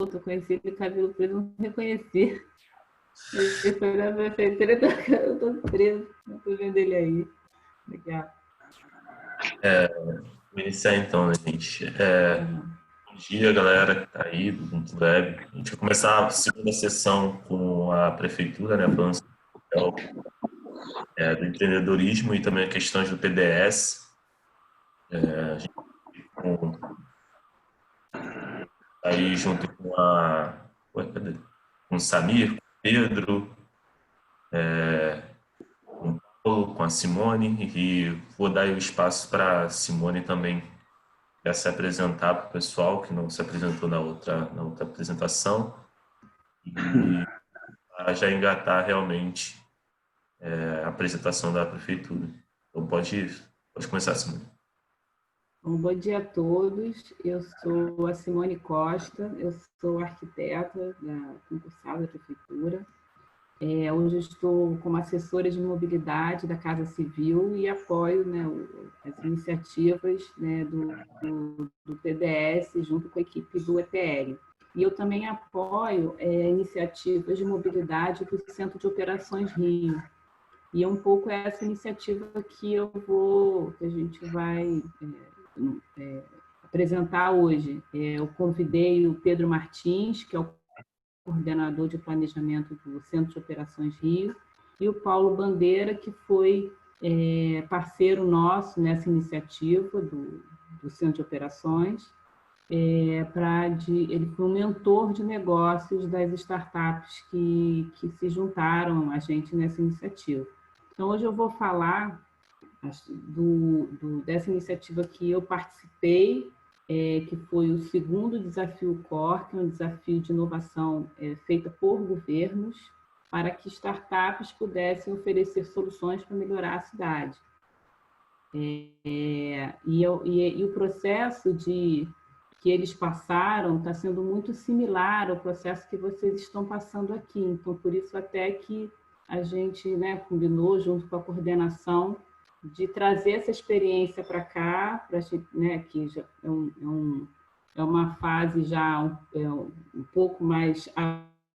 eu conheci ele cabelo preto, não reconheci. Ele foi na prefeitura, eu tô preso, não tô vendo ele aí. Legal. Vou iniciar então, né, gente? Bom dia, galera que tá aí do Ubuntu Web. A gente vai começar a segunda sessão com a prefeitura, né, falando sobre o papel, do empreendedorismo e também questões do PDS. A gente com, aí junto com com o Samir, com o Pedro, com o Paulo, com a Simone, e vou dar aí o espaço para a Simone também para se apresentar para o pessoal que não se apresentou na outra apresentação e já engatar realmente a apresentação da prefeitura. Então pode começar, Simone. Bom dia a todos. Eu sou a Simone Costa, eu sou arquiteta concursada da prefeitura. Hoje eu estou como assessora de mobilidade da Casa Civil e apoio, né, as iniciativas, né, do PDS junto com a equipe do EPL. E eu também apoio iniciativas de mobilidade do Centro de Operações Rio. E é um pouco essa iniciativa que a gente vai apresentar hoje. Eu convidei o Pedro Martins, que é o coordenador de planejamento do Centro de Operações Rio, e o Paulo Bandeira, que foi parceiro nosso nessa iniciativa do Centro de Operações. Ele foi um mentor de negócios das startups que se juntaram a gente nessa iniciativa. Então, hoje eu vou falar dessa iniciativa que eu participei, que foi o segundo desafio COR, que é um desafio de inovação feita por governos para que startups pudessem oferecer soluções para melhorar a cidade. E o processo que eles passaram está sendo muito similar ao processo que vocês estão passando aqui. Então, por isso até que a gente, né, combinou junto com a coordenação de trazer essa experiência para cá, né, que já é uma fase já um pouco mais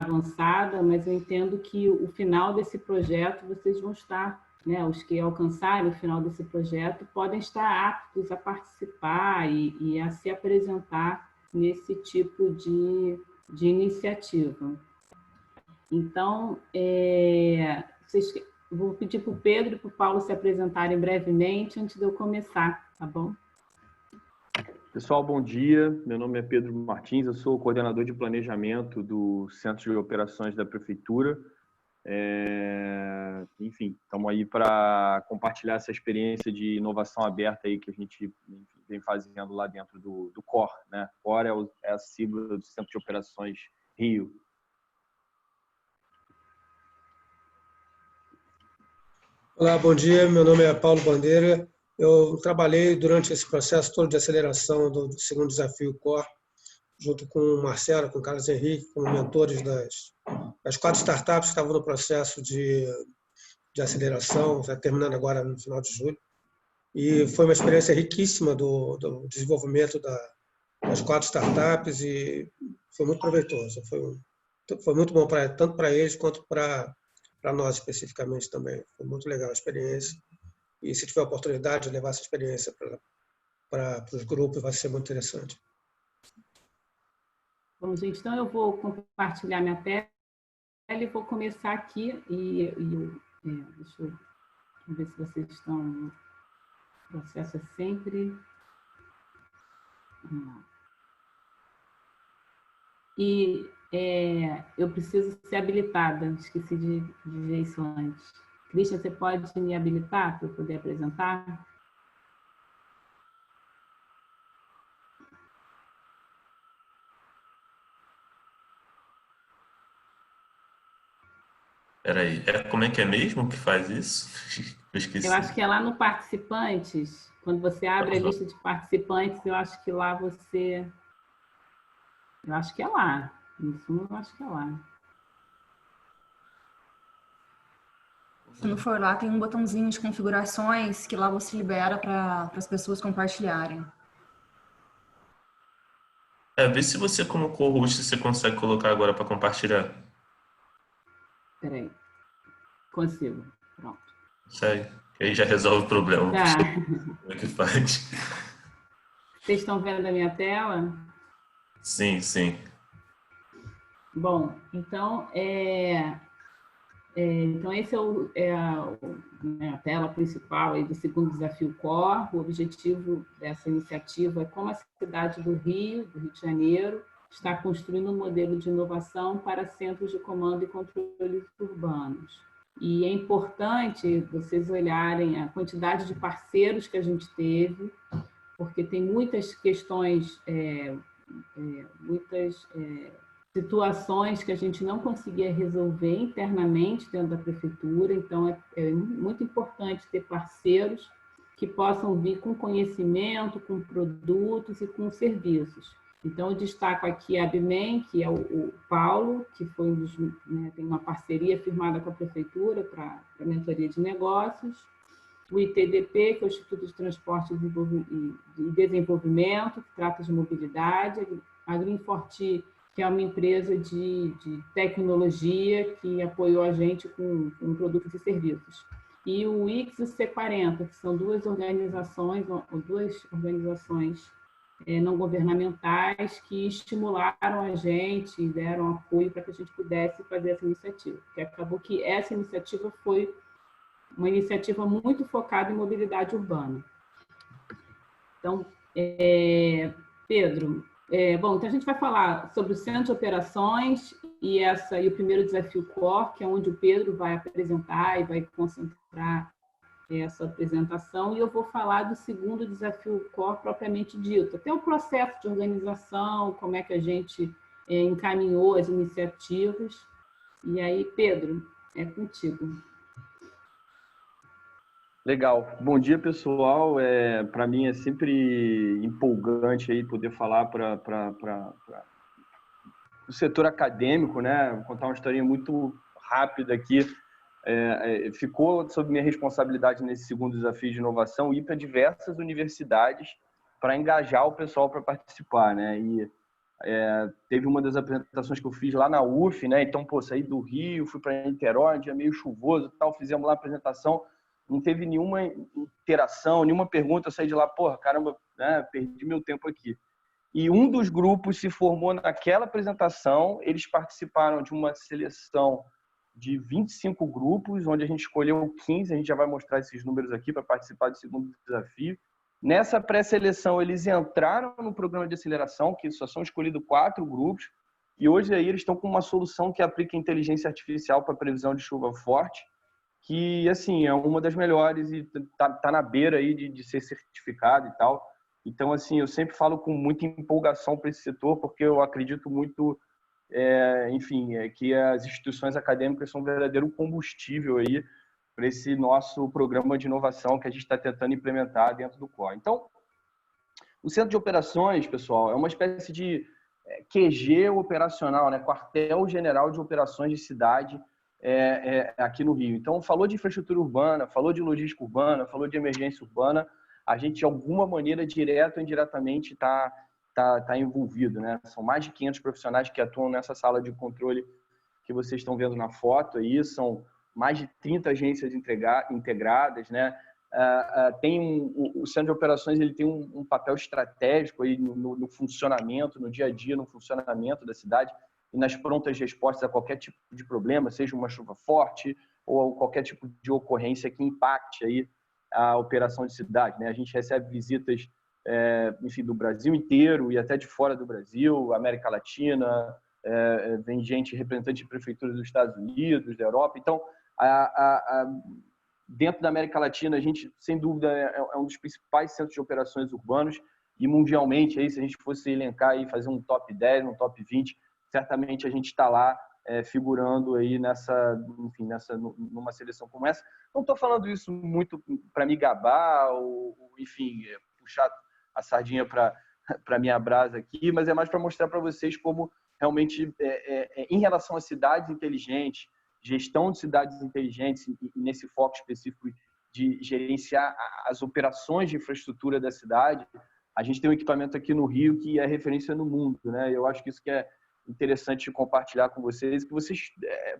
avançada, mas eu entendo que o final desse projeto vocês vão estar, né, os que alcançarem o final desse projeto podem estar aptos a participar e a se apresentar nesse tipo de iniciativa. Então, vou pedir para o Pedro e para o Paulo se apresentarem brevemente antes de eu começar, tá bom? Pessoal, bom dia. Meu nome é Pedro Martins, eu sou o coordenador de planejamento do Centro de Operações da Prefeitura. Enfim, estamos aí para compartilhar essa experiência de inovação aberta aí que a gente vem fazendo lá dentro do COR, né? COR é a sigla do Centro de Operações Rio. Olá, bom dia. Meu nome é Paulo Bandeira. Eu trabalhei durante esse processo todo de aceleração do segundo desafio COR, junto com o Marcelo, com o Carlos Henrique, como mentores das 4 startups que estavam no processo de aceleração, terminando agora no final de julho. E foi uma experiência riquíssima do desenvolvimento das 4 startups e foi muito proveitoso. Foi muito bom tanto para eles quanto para nós especificamente também. Foi muito legal a experiência. E se tiver a oportunidade de levar essa experiência para os grupos, vai ser muito interessante. Bom, gente, então eu vou compartilhar minha tela e vou começar aqui. Deixa eu ver se vocês estão. O processo é sempre. E eu preciso ser habilitada, esqueci de dizer isso antes. Christian, você pode me habilitar para eu poder apresentar? Peraí, como é que é mesmo que faz isso? Eu esqueci. Eu acho que é lá no Participantes, quando você abre a lista de participantes, eu acho que lá você... Eu acho que é lá. Isso eu acho que é lá. Se não for lá, tem um botãozinho de configurações que lá você libera para as pessoas compartilharem. Vê se você, como co-host, você consegue colocar agora para compartilhar. Peraí. Consigo. Pronto. Sério. Que aí já resolve o problema. Tá. Como é que faz? Vocês estão vendo a minha tela? Sim, sim. Bom, então, então esse é a tela principal aí do segundo desafio Core. O objetivo dessa iniciativa é como a cidade do Rio de Janeiro, está construindo um modelo de inovação para centros de comando e controle urbanos. E é importante vocês olharem a quantidade de parceiros que a gente teve, porque tem muitas questões, muitas situações que a gente não conseguia resolver internamente dentro da prefeitura, então é muito importante ter parceiros que possam vir com conhecimento, com produtos e com serviços. Então, eu destaco aqui a Abimem, que é o Paulo, que foi tem uma parceria firmada com a prefeitura para a mentoria de negócios, o ITDP, que é o Instituto de Transporte e Desenvolvimento, que trata de mobilidade, a Greenforti, que é uma empresa de tecnologia que apoiou a gente com produtos e serviços. E o IX e o C40, que são duas organizações não governamentais que estimularam a gente e deram apoio para que a gente pudesse fazer essa iniciativa. Porque acabou que essa iniciativa foi uma iniciativa muito focada em mobilidade urbana. Então, Pedro, bom, então a gente vai falar sobre o Centro de Operações e o primeiro desafio Core, que é onde o Pedro vai apresentar e vai concentrar essa apresentação, e eu vou falar do segundo desafio Core propriamente dito, até o processo de organização, como é que a gente encaminhou as iniciativas. E aí, Pedro, é contigo. Legal. Bom dia, pessoal. Para mim é sempre empolgante aí poder falar para o setor acadêmico, né? Vou contar uma historinha muito rápida aqui. Ficou sob minha responsabilidade nesse segundo desafio de inovação ir para diversas universidades para engajar o pessoal para participar, né? E teve uma das apresentações que eu fiz lá na UF, né? Então, saí do Rio, fui para Niterói, um dia meio chuvoso e tal, fizemos lá a apresentação, não teve nenhuma interação, nenhuma pergunta, eu saí de lá, caramba, né? Perdi meu tempo aqui. E um dos grupos se formou naquela apresentação, eles participaram de uma seleção de 25 grupos, onde a gente escolheu 15, a gente já vai mostrar esses números aqui para participar do segundo desafio. Nessa pré-seleção, eles entraram no programa de aceleração, que só são escolhidos 4 grupos, e hoje aí eles estão com uma solução que aplica inteligência artificial para previsão de chuva forte, que, assim, é uma das melhores e tá na beira aí de ser certificado e tal. Então, assim, eu sempre falo com muita empolgação para esse setor, porque eu acredito muito que as instituições acadêmicas são um verdadeiro combustível aí para esse nosso programa de inovação que a gente está tentando implementar dentro do Core. Então, o Centro de Operações, pessoal, é uma espécie de QG operacional, né? Quartel-General de Operações de Cidade aqui no Rio. Então, falou de infraestrutura urbana, falou de logística urbana, falou de emergência urbana, a gente, de alguma maneira, direto ou indiretamente, está envolvido, né? São mais de 500 profissionais que atuam nessa sala de controle que vocês estão vendo na foto aí, são mais de 30 agências integradas, né? O Centro de Operações ele tem um papel estratégico aí no funcionamento, no dia a dia, no funcionamento da cidade e nas prontas respostas a qualquer tipo de problema, seja uma chuva forte ou qualquer tipo de ocorrência que impacte aí a operação de cidade, né? A gente recebe visitas do Brasil inteiro e até de fora do Brasil, América Latina, vem gente, representante de prefeituras dos Estados Unidos, da Europa. Então, dentro da América Latina, a gente, sem dúvida, é um dos principais centros de operações urbanos e mundialmente, aí, se a gente fosse elencar e fazer um top 10, um top 20, certamente a gente está lá figurando aí numa seleção como essa. Não estou falando isso muito para me gabar ou puxar a sardinha para a minha brasa aqui, mas é mais para mostrar para vocês como realmente, em relação a cidades inteligentes, gestão de cidades inteligentes, e nesse foco específico de gerenciar as operações de infraestrutura da cidade, A gente tem um equipamento aqui no Rio que é referência no mundo, né? Eu acho que isso que é interessante compartilhar com vocês, que vocês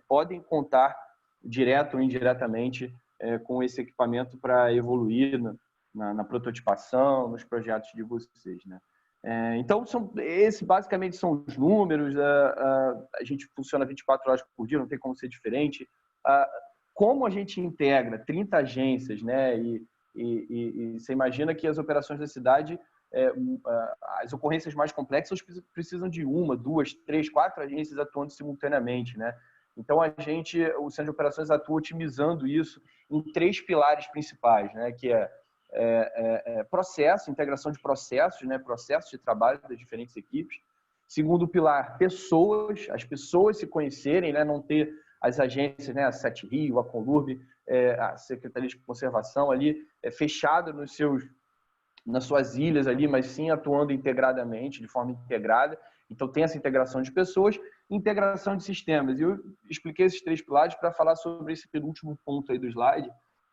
podem contar direto ou indiretamente com esse equipamento para evoluir na prototipação, nos projetos de vocês, né? Então, basicamente são os números. A gente funciona 24 horas por dia, não tem como ser diferente. Como a gente integra 30 agências, né? E você imagina que as operações da cidade, as ocorrências mais complexas precisam de 1, 2, 3, 4 agências atuando simultaneamente, né? Então, o Centro de Operações atua otimizando isso em 3 pilares principais, né? Que processo, integração de processos, né? Processos de trabalho das diferentes equipes. Segundo pilar, pessoas, as pessoas se conhecerem, né? Não ter as agências, né? A Sete Rio, a Conlurb, a Secretaria de Conservação ali fechada nas suas ilhas ali, mas sim atuando integradamente, de forma integrada. Então, tem essa integração de pessoas e integração de sistemas. E eu expliquei esses 3 pilares para falar sobre esse penúltimo ponto aí do slide,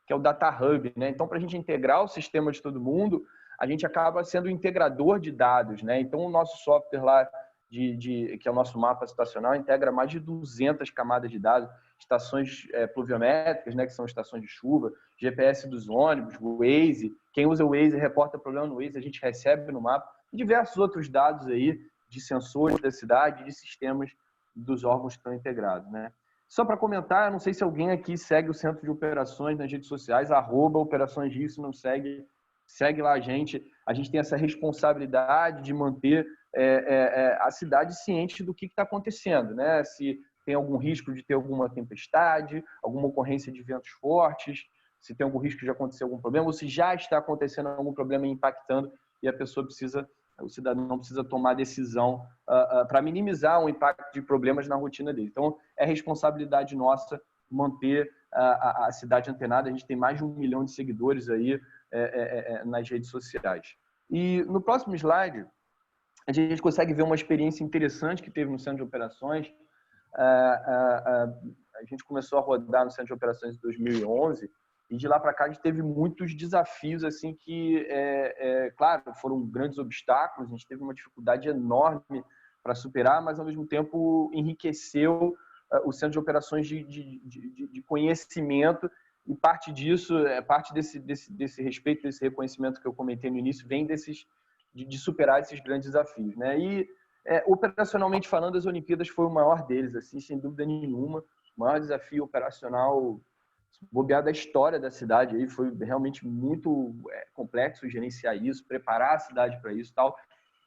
que é o Data Hub, né? Então, para a gente integrar o sistema de todo mundo, a gente acaba sendo o integrador de dados, né? Então, o nosso software lá, que é o nosso mapa situacional, integra mais de 200 camadas de dados, estações pluviométricas, né? Que são estações de chuva, GPS dos ônibus, Waze. Quem usa o Waze reporta problema no Waze, a gente recebe no mapa, e diversos outros dados aí de sensores da cidade, de sistemas dos órgãos que estão integrados, né? Só para comentar, não sei se alguém aqui segue o Centro de Operações nas redes sociais, @Operações Rio, se não segue lá a gente. A gente tem essa responsabilidade de manter a cidade ciente do que está acontecendo, né? Se tem algum risco de ter alguma tempestade, alguma ocorrência de ventos fortes, se tem algum risco de acontecer algum problema, ou se já está acontecendo algum problema impactando e o cidadão precisa tomar decisão para minimizar o impacto de problemas na rotina dele. Então, é responsabilidade nossa manter a cidade antenada. A gente tem mais de 1 milhão de seguidores aí nas redes sociais. E no próximo slide, a gente consegue ver uma experiência interessante que teve no Centro de Operações. A gente começou a rodar no Centro de Operações em 2011, e de lá para cá a gente teve muitos desafios assim que, claro, foram grandes obstáculos. A gente teve uma dificuldade enorme para superar, mas ao mesmo tempo enriqueceu o Centro de Operações de conhecimento, e parte disso, parte desse respeito, desse reconhecimento que eu comentei no início, vem de superar esses grandes desafios, né? E operacionalmente falando, as Olimpíadas foi o maior deles, assim, sem dúvida nenhuma, o maior desafio operacional bobear da história da cidade. Aí foi realmente muito complexo gerenciar isso, preparar a cidade para isso e tal.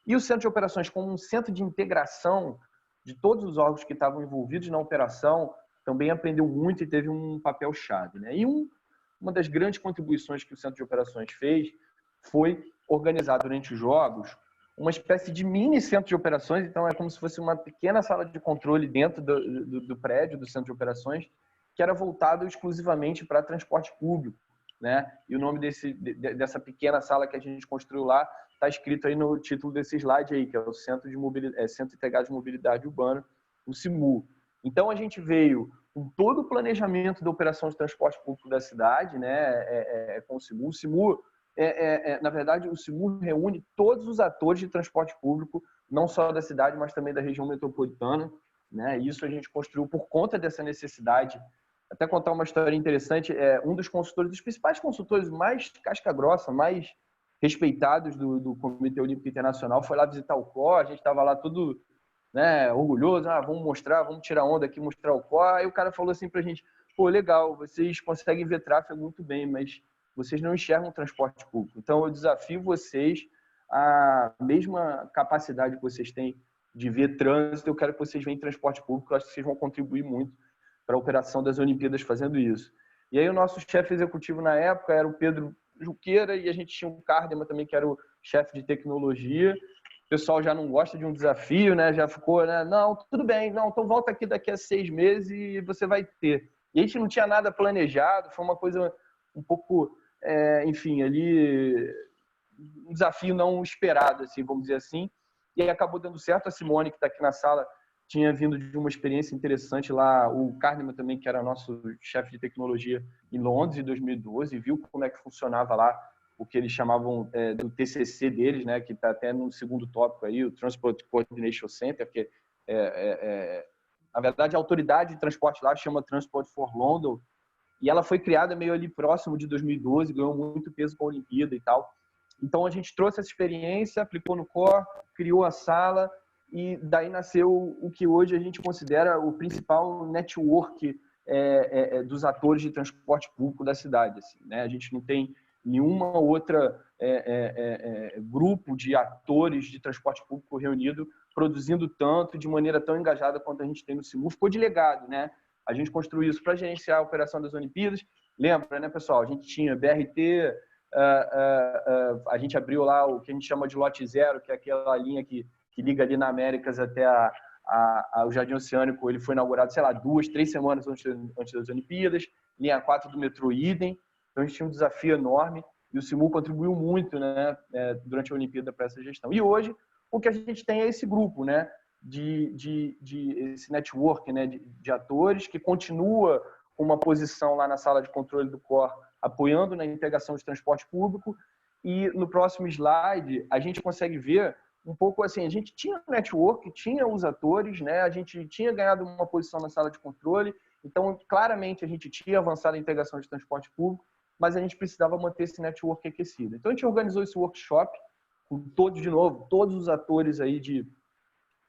E o Centro de Operações, como um centro de integração de todos os órgãos que estavam envolvidos na operação, também aprendeu muito e teve um papel-chave, né? E uma das grandes contribuições que o Centro de Operações fez foi organizar durante os Jogos uma espécie de mini centro de operações. Então, é como se fosse uma pequena sala de controle dentro do prédio do Centro de Operações, que era voltado exclusivamente para transporte público, né? E o nome dessa pequena sala que a gente construiu lá está escrito aí no título desse slide aí, que é o Centro Integrado de Mobilidade Urbana, o CIMU. Então, a gente veio com todo o planejamento da operação de transporte público da cidade, né? Com o CIMU. O CIMU, na verdade, o CIMU reúne todos os atores de transporte público, não só da cidade, mas também da região metropolitana, né? Isso a gente construiu por conta dessa necessidade. Até contar uma história interessante, um dos principais consultores mais casca-grossa, mais respeitados do Comitê Olímpico Internacional, foi lá visitar o COR. A gente estava lá tudo, né, orgulhoso, vamos tirar onda aqui, mostrar o COR. Aí o cara falou assim para a gente: pô, legal, vocês conseguem ver tráfego muito bem, mas vocês não enxergam o transporte público. Então, eu desafio vocês, a mesma capacidade que vocês têm de ver trânsito, eu quero que vocês vejam transporte público. Eu acho que vocês vão contribuir muito para a operação das Olimpíadas fazendo isso. E aí o nosso chefe executivo na época era o Pedro Juqueira, e a gente tinha o Cardema também, que era o chefe de tecnologia. O pessoal já não gosta de um desafio, né? Já ficou, né? Não, tudo bem, não, então volta aqui daqui a 6 meses e você vai ter. E a gente não tinha nada planejado, foi uma coisa um pouco, enfim, ali, um desafio não esperado, assim, vamos dizer assim. E aí acabou dando certo. A Simone, que está aqui na sala, tinha vindo de uma experiência interessante lá. O Kahneman também, que era nosso chefe de tecnologia em Londres, em 2012, viu como é que funcionava lá o que eles chamavam do TCC deles, né, que está até no segundo tópico aí, o Transport Coordination Center, que na verdade a autoridade de transporte lá chama Transport for London, e ela foi criada meio ali próximo de 2012, ganhou muito peso com a Olimpíada e tal. Então a gente trouxe essa experiência, aplicou no COR, criou a sala, e daí nasceu o que hoje a gente considera o principal network dos atores de transporte público da cidade. Assim, né? A gente não tem nenhuma outra grupo de atores de transporte público reunido produzindo tanto, de maneira tão engajada quanto a gente tem no SIMU. Ficou de legado, né? A gente construiu isso para gerenciar a operação das Olimpíadas. Lembra, né, pessoal? A gente tinha BRT, a gente abriu lá o que a gente chama de lote zero, que é aquela linha que liga ali na Américas até o Jardim Oceânico. Ele foi inaugurado, sei lá, 2, 3 semanas antes das Olimpíadas. Linha 4 do metrô idem. Então a gente tinha um desafio enorme e o SIMU contribuiu muito, né, durante a Olimpíada para essa gestão. E hoje o que a gente tem é esse grupo, né, esse network, né, de atores que continua com uma posição lá na sala de controle do COR, apoiando na integração de transporte público. E no próximo slide a gente consegue ver um pouco assim, a gente tinha network, tinha os atores, né, a gente tinha ganhado uma posição na sala de controle, então claramente a gente tinha avançado a integração de transporte público, mas a gente precisava manter esse network aquecido. Então a gente organizou esse workshop com todos os atores aí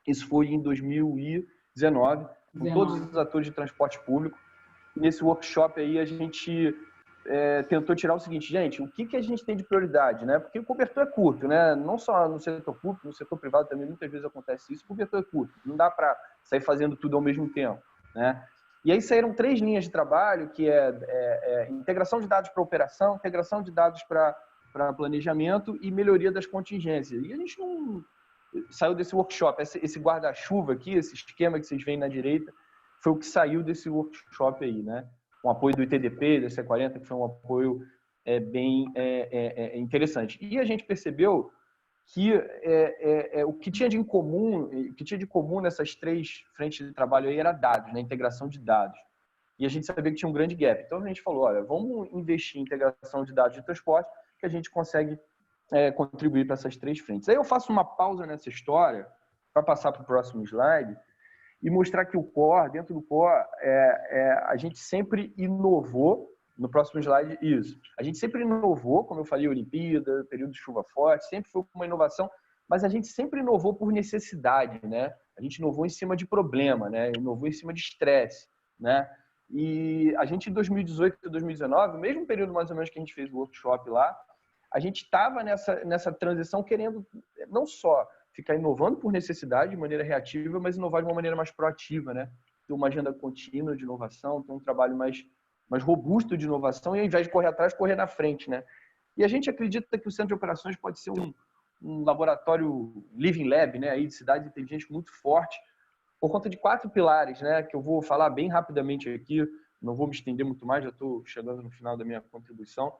isso foi em 2019, com todos os atores de transporte público. E nesse workshop aí a gente tentou tirar o seguinte, gente, o que a gente tem de prioridade, né? Porque o cobertor é curto, né? Não só no setor público, no setor privado também muitas vezes acontece isso, o cobertor é curto, não dá para sair fazendo tudo ao mesmo tempo, né? E aí saíram 3 linhas de trabalho, que é integração de dados para operação, integração de dados para planejamento e melhoria das contingências. E a gente não saiu desse workshop, esse guarda-chuva aqui, esse esquema que vocês veem na direita, foi o que saiu desse workshop aí, né? Um apoio do ITDP, da C40, que foi um apoio bem interessante. E a gente percebeu que o que tinha de comum nessas 3 frentes de trabalho aí era dados, né? Integração de dados. E a gente sabia que tinha um grande gap. Então a gente falou, olha, vamos investir em integração de dados de transporte, que a gente consegue contribuir para essas 3 frentes. Aí eu faço uma pausa nessa história para passar para o próximo slide e mostrar que o COR, dentro do COR, a gente sempre inovou. No próximo slide, isso. A gente sempre inovou, como eu falei, Olimpíada, período de chuva forte, sempre foi uma inovação, mas a gente sempre inovou por necessidade, né? A gente inovou em cima de problema, né? Inovou em cima de estresse, né? E a gente, em 2018 e 2019, mesmo período mais ou menos que a gente fez o workshop lá, a gente estava nessa transição querendo não só ficar inovando por necessidade, de maneira reativa, mas inovar de uma maneira mais proativa, né? Ter uma agenda contínua de inovação, ter um trabalho mais robusto de inovação e, ao invés de correr atrás, correr na frente, né? E a gente acredita que o Centro de Operações pode ser um laboratório Living Lab, né? Aí de cidades inteligentes muito forte, por conta de 4 pilares, né? Que eu vou falar bem rapidamente aqui, não vou me estender muito mais, já estou chegando no final da minha contribuição.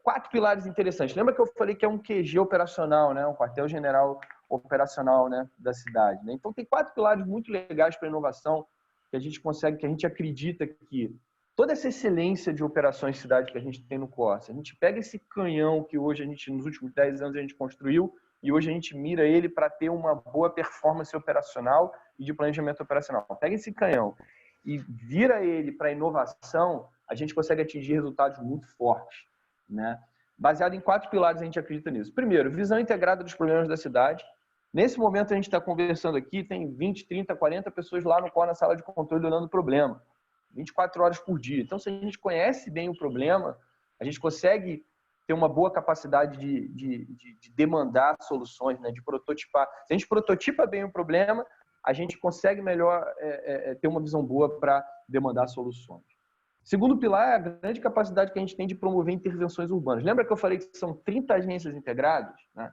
4 pilares interessantes. Lembra que eu falei que é um QG operacional, né? Um quartel-general operacional, né? Da cidade, né? Então tem 4 pilares muito legais para inovação que a gente consegue, que a gente acredita que toda essa excelência de operações de cidade que a gente tem no COR, a gente pega esse canhão que hoje nos últimos 10 anos a gente construiu e hoje a gente mira ele para ter uma boa performance operacional e de planejamento operacional. Pega esse canhão e vira ele para inovação, a gente consegue atingir resultados muito fortes, né? Baseado em 4 pilares, a gente acredita nisso. Primeiro, visão integrada dos problemas da cidade. Nesse momento, a gente está conversando aqui, tem 20, 30, 40 pessoas lá no COR, na sala de controle, olhando o problema. 24 horas por dia. Então, se a gente conhece bem o problema, a gente consegue ter uma boa capacidade de demandar soluções, né? De prototipar. Se a gente prototipa bem o problema, a gente consegue melhor ter uma visão boa para demandar soluções. Segundo pilar é a grande capacidade que a gente tem de promover intervenções urbanas. Lembra que eu falei que são 30 agências integradas, né?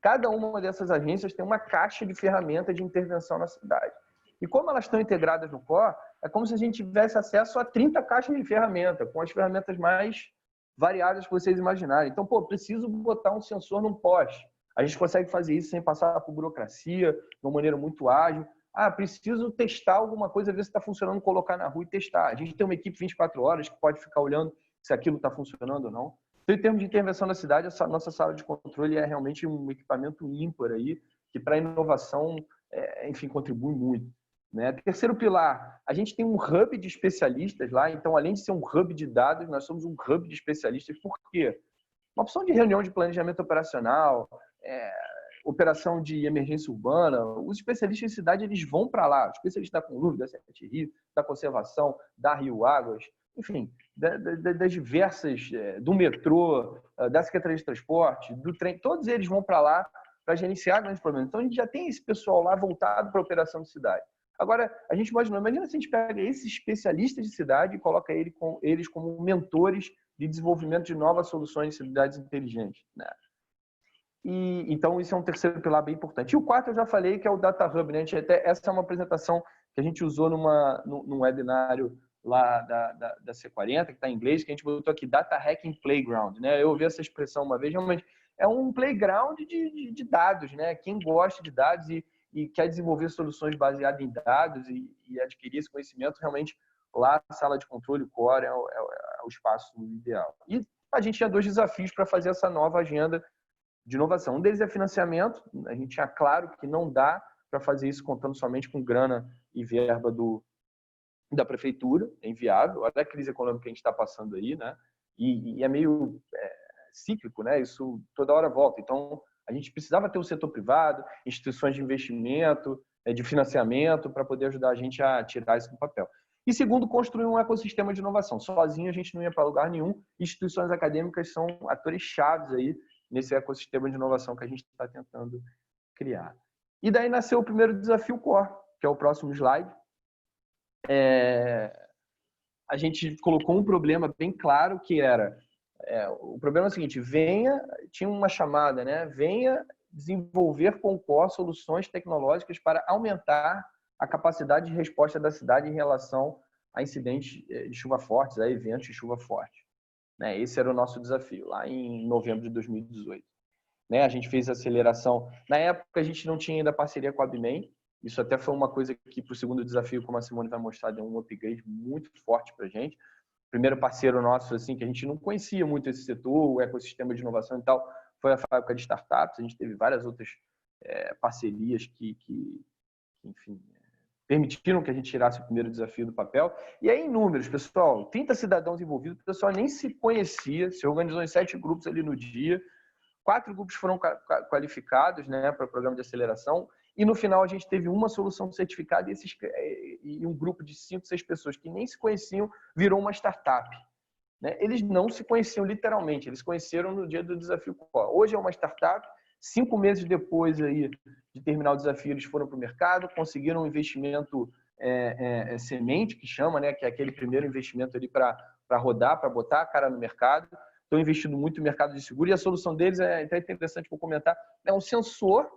Cada uma dessas agências tem uma caixa de ferramentas de intervenção na cidade. E como elas estão integradas no COR, é como se a gente tivesse acesso a 30 caixas de ferramenta, com as ferramentas mais variadas que vocês imaginarem. Então, preciso botar um sensor num poste. A gente consegue fazer isso sem passar por burocracia, de uma maneira muito ágil. Preciso testar alguma coisa, ver se está funcionando, colocar na rua e testar. A gente tem uma equipe 24 horas que pode ficar olhando se aquilo está funcionando ou não. Então, em termos de intervenção na cidade, essa nossa sala de controle é realmente um equipamento ímpar aí, que para a inovação, enfim, contribui muito. Né? Terceiro pilar, a gente tem um hub de especialistas lá, então, além de ser um hub de dados, nós somos um hub de especialistas. Por quê? Uma opção de reunião de planejamento operacional, operação de emergência urbana, os especialistas em cidade, eles vão para lá, os especialistas da Conlurb, da Sete Rio, da conservação, da Rio Águas, enfim, das diversas, do metrô, da Secretaria de Transporte, do trem, todos eles vão para lá para gerenciar grandes problemas. Então, a gente já tem esse pessoal lá voltado para a operação de cidade. Agora, a gente imagina se a gente pega esses especialistas de cidade e coloca eles como mentores de desenvolvimento de novas soluções de cidades inteligentes. Né? Então, isso é um terceiro pilar bem importante. E o quarto, eu já falei, que é o Data Hub. Né? Essa é uma apresentação que a gente usou num webinário lá da C40, que está em inglês, que a gente botou aqui, Data Hacking Playground. Né? Eu ouvi essa expressão uma vez, realmente é um playground de dados. Né? Quem gosta de dados e quer desenvolver soluções baseadas em dados e adquirir esse conhecimento, realmente lá a sala de controle, o Core, é o espaço ideal. E a gente tinha 2 desafios para fazer essa nova agenda de inovação. Um deles é financiamento. A gente tinha claro que não dá para fazer isso contando somente com grana e verba da prefeitura, é inviável. Olha a crise econômica que a gente está passando aí, né? E é meio cíclico, né? Isso toda hora volta. Então, a gente precisava ter o setor privado, instituições de investimento, de financiamento, para poder ajudar a gente a tirar isso do papel. E segundo, construir um ecossistema de inovação. Sozinho a gente não ia para lugar nenhum. Instituições acadêmicas são atores chaves aí nesse ecossistema de inovação que a gente está tentando criar. E daí nasceu o primeiro desafio Core, que é o próximo slide. A gente colocou um problema bem claro, que era... o problema é o seguinte, tinha uma chamada, né? Venha desenvolver com o Core soluções tecnológicas para aumentar a capacidade de resposta da cidade em relação a incidentes de chuva fortes, a eventos de chuva forte. Né? Esse era o nosso desafio, lá em novembro de 2018. Né? A gente fez a aceleração. Na época, a gente não tinha ainda parceria com a Abimem. Isso até foi uma coisa que, para o segundo desafio, como a Simone vai mostrar, deu um upgrade muito forte para a gente. Primeiro parceiro nosso, assim, que a gente não conhecia muito esse setor, o ecossistema de inovação e tal, foi a fábrica de startups. A gente teve várias outras parcerias que enfim, permitiram que a gente tirasse o primeiro desafio do papel. E aí, em números, pessoal, 30 cidadãos envolvidos, o pessoal nem se conhecia, se organizou em 7 grupos ali no dia, 4 grupos foram qualificados, né, para o programa de aceleração, e no final a gente teve uma solução certificada e um grupo de 5, 6 pessoas que nem se conheciam virou uma startup. Né? Eles não se conheciam literalmente, eles se conheceram no dia do desafio Core. Hoje é uma startup. 5 meses depois aí de terminar o desafio, eles foram para o mercado, conseguiram um investimento semente, que chama, né, que é aquele primeiro investimento ali para rodar, para botar a cara no mercado. Estão investindo muito no mercado de seguro e a solução deles é até interessante para comentar, é um sensor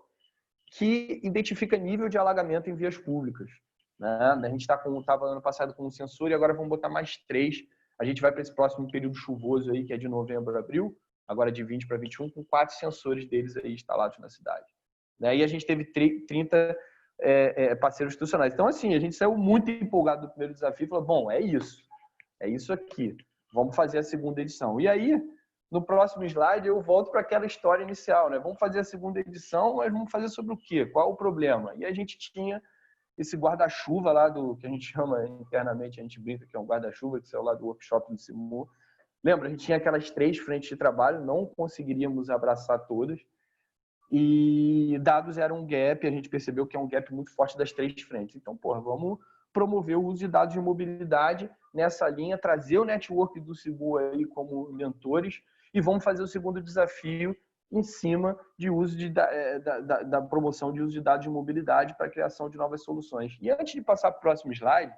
que identifica nível de alagamento em vias públicas. Né? A gente estava ano passado com um sensor e agora vamos botar mais 3. A gente vai para esse próximo período chuvoso aí, que é de novembro a abril, agora de 20 para 21, com 4 sensores deles aí instalados na cidade. Né? E a gente teve 30 parceiros institucionais. Então, assim, a gente saiu muito empolgado do primeiro desafio e falou, bom, é isso aqui, vamos fazer a segunda edição. E aí, no próximo slide, eu volto para aquela história inicial, né? Vamos fazer a segunda edição, mas vamos fazer sobre o quê? Qual é o problema? E a gente tinha esse guarda-chuva lá que a gente chama internamente, a gente brinca que é um guarda-chuva, que saiu lá do workshop do Simu. Lembra, a gente tinha aquelas 3 frentes de trabalho, não conseguiríamos abraçar todas. E dados era um gap, a gente percebeu que é um gap muito forte das 3 frentes. Então, vamos promover o uso de dados de mobilidade nessa linha, trazer o network do Simu aí como mentores e vamos fazer o segundo desafio em cima de uso da promoção de uso de dados de mobilidade para a criação de novas soluções. E antes de passar para o próximo slide,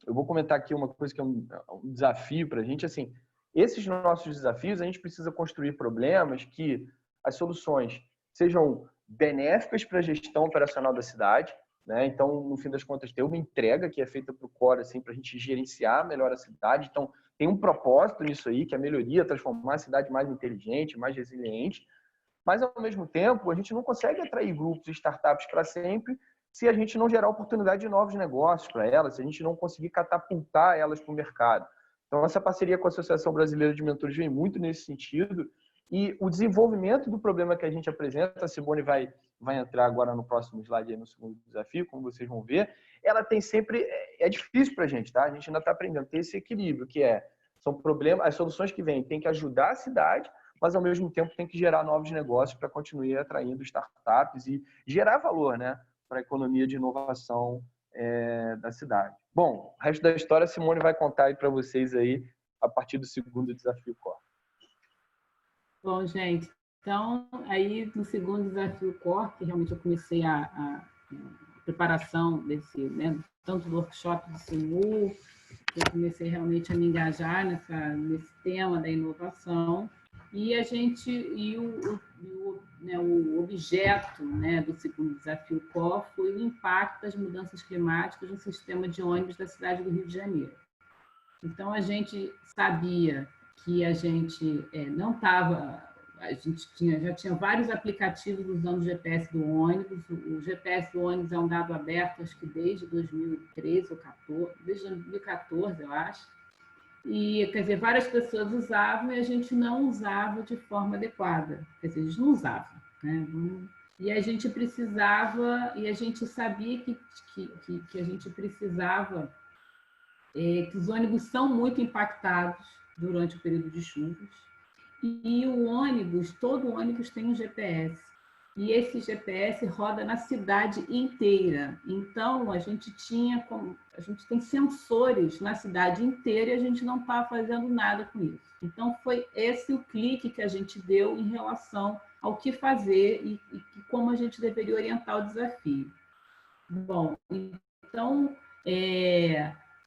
eu vou comentar aqui uma coisa que é um desafio para a gente. Assim, esses nossos desafios, a gente precisa construir problemas que as soluções sejam benéficas para a gestão operacional da cidade, né? Então, no fim das contas, ter uma entrega que é feita para o Core, assim, para a gente gerenciar melhor a cidade. Então, tem um propósito nisso aí, que é a melhoria, transformar a cidade mais inteligente, mais resiliente. Mas, ao mesmo tempo, a gente não consegue atrair grupos e startups para sempre se a gente não gerar oportunidade de novos negócios para elas, se a gente não conseguir catapultar elas para o mercado. Então, essa parceria com a Associação Brasileira de Mentores vem muito nesse sentido. E o desenvolvimento do problema que a gente apresenta, a Simone vai entrar agora no próximo slide, aí, no segundo desafio, como vocês vão ver, ela tem sempre... É difícil para a gente, tá? A gente ainda está aprendendo a ter esse equilíbrio, que são problemas, as soluções que vêm têm que ajudar a cidade, mas, ao mesmo tempo, tem que gerar novos negócios para continuar atraindo startups e gerar valor, né, para a economia de inovação da cidade. Bom, o resto da história a Simone vai contar aí para vocês aí a partir do segundo desafio Core. Bom, gente, então, aí no segundo desafio Core, que realmente eu comecei a preparação desse, né, tanto do workshop do SIMU, eu comecei realmente a me engajar nesse tema da inovação, e o objeto, né, do segundo desafio Core foi o impacto das mudanças climáticas no sistema de ônibus da cidade do Rio de Janeiro. Então, a gente sabia que a gente não estava... A gente já tinha vários aplicativos usando o GPS do ônibus. O GPS do ônibus é um dado aberto, acho que desde 2013 ou 2014, desde 2014, eu acho. E, quer dizer, várias pessoas usavam e a gente não usava de forma adequada. Quer dizer, eles não usavam, né? E a gente precisava, e a gente sabia que a gente precisava, que os ônibus são muito impactados durante o período de chuvas. E todo ônibus tem um GPS. E esse GPS roda na cidade inteira. Então, a gente tem sensores na cidade inteira e a gente não está fazendo nada com isso. Então, foi esse o clique que a gente deu em relação ao que fazer e como a gente deveria orientar o desafio. Bom, então,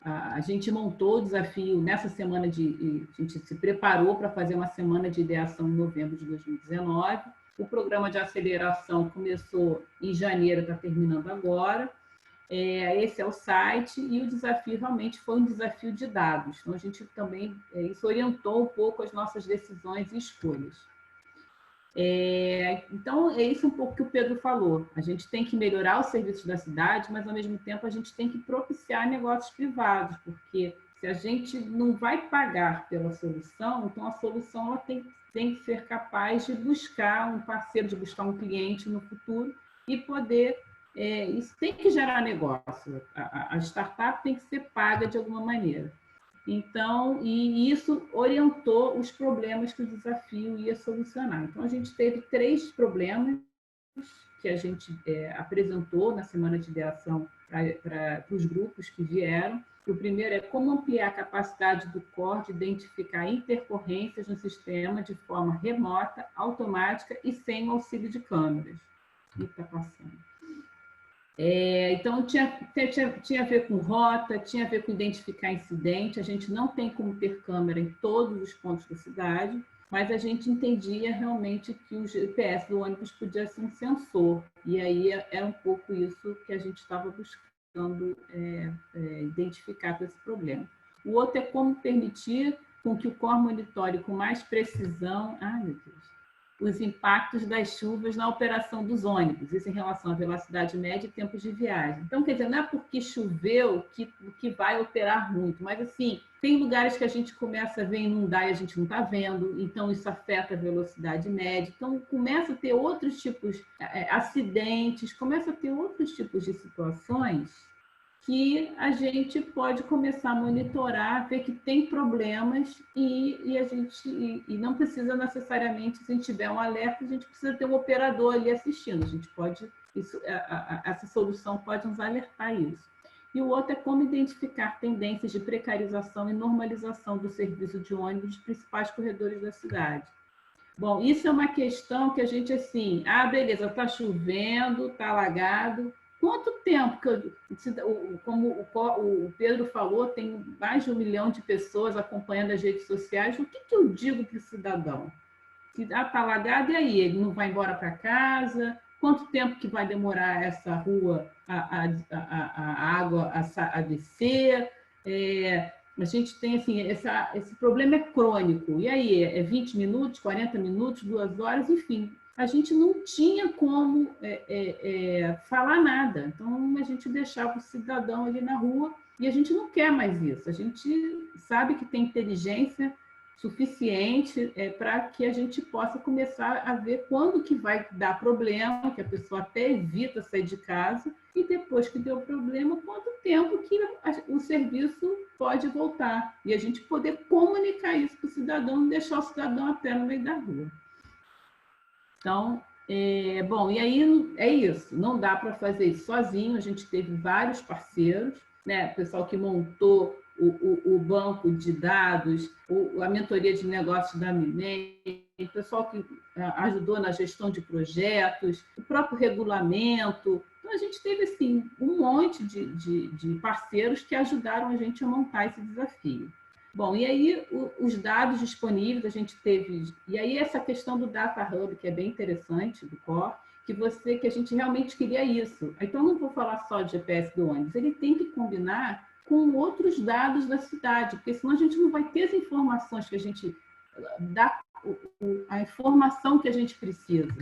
a gente montou o desafio nessa semana a gente se preparou para fazer uma semana de ideação em novembro de 2019. O programa de aceleração começou em janeiro, está terminando agora. Esse é o site, e o desafio realmente foi um desafio de dados. Então, a gente também, isso orientou um pouco as nossas decisões e escolhas. Então, é isso um pouco que o Pedro falou. A gente tem que melhorar os serviços da cidade, mas, ao mesmo tempo, a gente tem que propiciar negócios privados, porque se a gente não vai pagar pela solução, então a solução ela tem que ser capaz de buscar um parceiro, de buscar um cliente no futuro e poder... isso tem que gerar negócio. A startup tem que ser paga de alguma maneira. Então, e isso orientou os problemas que o desafio ia solucionar. Então, a gente teve 3 problemas que a gente apresentou na semana de ideação para os grupos que vieram. O primeiro é como ampliar a capacidade do Core de identificar intercorrências no sistema de forma remota, automática e sem o auxílio de câmeras. O que está passando? Então, tinha a ver com rota, tinha a ver com identificar incidente. A gente não tem como ter câmera em todos os pontos da cidade, mas a gente entendia realmente que o GPS do ônibus podia ser um sensor. E aí era um pouco isso que a gente estava buscando identificar com esse problema. O outro é como permitir com que o Core monitore com mais precisão... Ai, meu Deus! Os impactos das chuvas na operação dos ônibus, isso em relação à velocidade média e tempos de viagem. Então, quer dizer, não é porque choveu que vai operar muito, mas, assim, tem lugares que a gente começa a ver inundar e a gente não está vendo, então isso afeta a velocidade média. Então, começa a ter outros tipos de acidentes, começa a ter outros tipos de situações que a gente pode começar a monitorar, ver que tem problemas e não precisa necessariamente, se a gente tiver um alerta, a gente precisa ter um operador ali assistindo. A gente pode, essa solução pode nos alertar isso. E o outro é como identificar tendências de precarização e normalização do serviço de ônibus nos principais corredores da cidade. Bom, isso é uma questão que a gente, assim, beleza, está chovendo, está alagado. Quanto tempo como o Pedro falou, tem mais de 1 milhão de pessoas acompanhando as redes sociais, o que eu digo para o cidadão? Que está alagado, e aí? Ele não vai embora para casa? Quanto tempo que vai demorar essa rua, a água a descer? A gente tem, assim, esse problema é crônico. E aí? 20 minutos, 40 minutos, 2 horas, enfim. a gente não tinha como falar nada. Então, a gente deixava o cidadão ali na rua e a gente não quer mais isso. A gente sabe que tem inteligência suficiente para que a gente possa começar a ver quando que vai dar problema, que a pessoa até evita sair de casa, e depois que deu problema, quanto tempo que o serviço pode voltar. E a gente poder comunicar isso para o cidadão, não deixar o cidadão a pé no meio da rua. Então, bom, e aí é isso, não dá para fazer isso sozinho, a gente teve vários parceiros, né? O pessoal que montou o banco de dados, a mentoria de negócios da MINEM, o pessoal que ajudou na gestão de projetos, o próprio regulamento. Então, a gente teve assim, um monte de parceiros que ajudaram a gente a montar esse desafio. Bom, e aí os dados disponíveis a gente teve, e aí essa questão do Data Hub, que é bem interessante, do Core, que a gente realmente queria isso. Então, não vou falar só de GPS do ônibus, ele tem que combinar com outros dados da cidade, porque senão a gente não vai ter as informações que a gente dá, a informação que a gente precisa.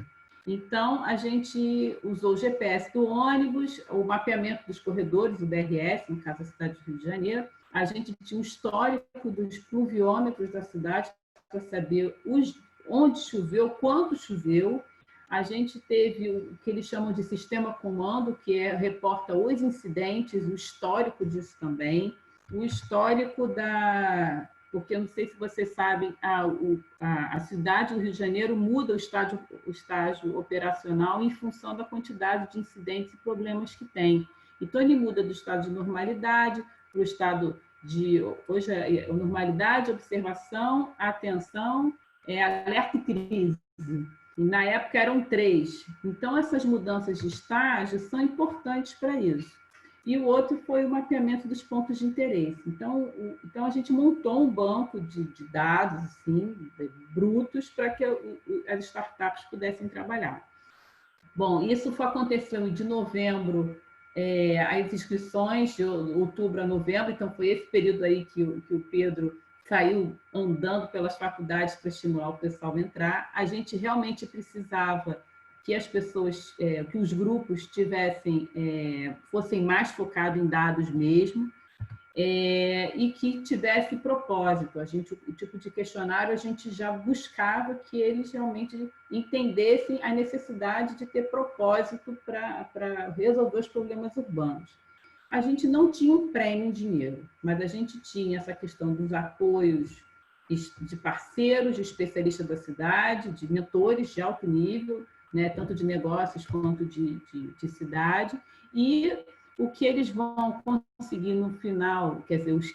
Então, a gente usou o GPS do ônibus, o mapeamento dos corredores, o DRS, no caso da cidade do Rio de Janeiro. A gente tinha um histórico dos pluviômetros da cidade para saber onde choveu, quanto choveu. A gente teve o que eles chamam de sistema comando, que reporta os incidentes, o histórico disso também. O histórico porque eu não sei se vocês sabem, a cidade do Rio de Janeiro muda o estágio operacional em função da quantidade de incidentes e problemas que tem. Então, ele muda do estado de normalidade para o estado de... Hoje é normalidade, observação, atenção, alerta e crise. E, na época, eram 3. Então, essas mudanças de estágio são importantes para isso. E o outro foi o mapeamento dos pontos de interesse. Então a gente montou um banco de dados assim, brutos para que as startups pudessem trabalhar. Bom, isso aconteceu de novembro, as inscrições de outubro a novembro, então foi esse período aí que o Pedro saiu andando pelas faculdades para estimular o pessoal a entrar. A gente realmente precisava que as pessoas, que os grupos fossem mais focados em dados mesmo, e que tivesse propósito. O tipo de questionário a gente já buscava que eles realmente entendessem a necessidade de ter propósito para resolver os problemas urbanos. A gente não tinha um prêmio em dinheiro, mas a gente tinha essa questão dos apoios de parceiros, de especialistas da cidade, de mentores de alto nível, né, tanto de negócios quanto de cidade, e o que eles vão conseguir no final, quer dizer, os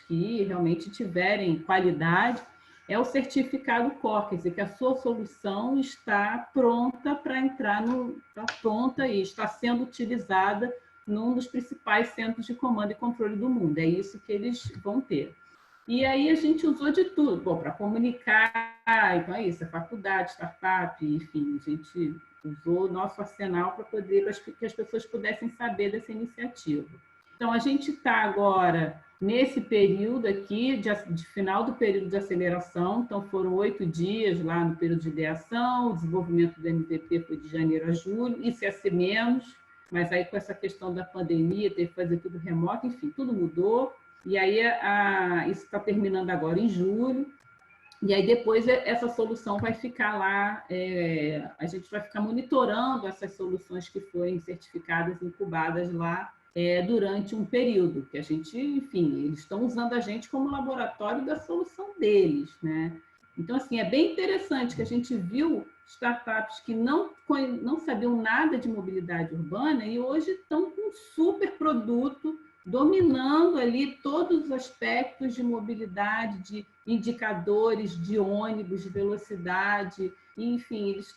que realmente tiverem qualidade, é o certificado Core, quer dizer, que a sua solução está pronta para entrar está pronta e está sendo utilizada num dos principais centros de comando e controle do mundo. É isso que eles vão ter. E aí a gente usou de tudo, para comunicar, então é isso, a faculdade, startup, enfim, a gente usou o nosso arsenal para que as pessoas pudessem saber dessa iniciativa. Então, a gente está agora nesse período aqui, de final do período de aceleração, então foram 8 dias lá no período de ideação, o desenvolvimento do MVP foi de janeiro a julho, isso ia ser menos, mas aí com essa questão da pandemia, teve que fazer tudo remoto, enfim, tudo mudou. E aí isso está terminando agora em julho, e aí depois essa solução vai ficar lá, a gente vai ficar monitorando essas soluções que forem certificadas, incubadas lá durante um período, que a gente, enfim, eles estão usando a gente como laboratório da solução deles, né? Então, assim, é bem interessante que a gente viu startups que não sabiam nada de mobilidade urbana e hoje estão com um super produto, dominando ali todos os aspectos de mobilidade, de indicadores de ônibus, de velocidade, enfim, eles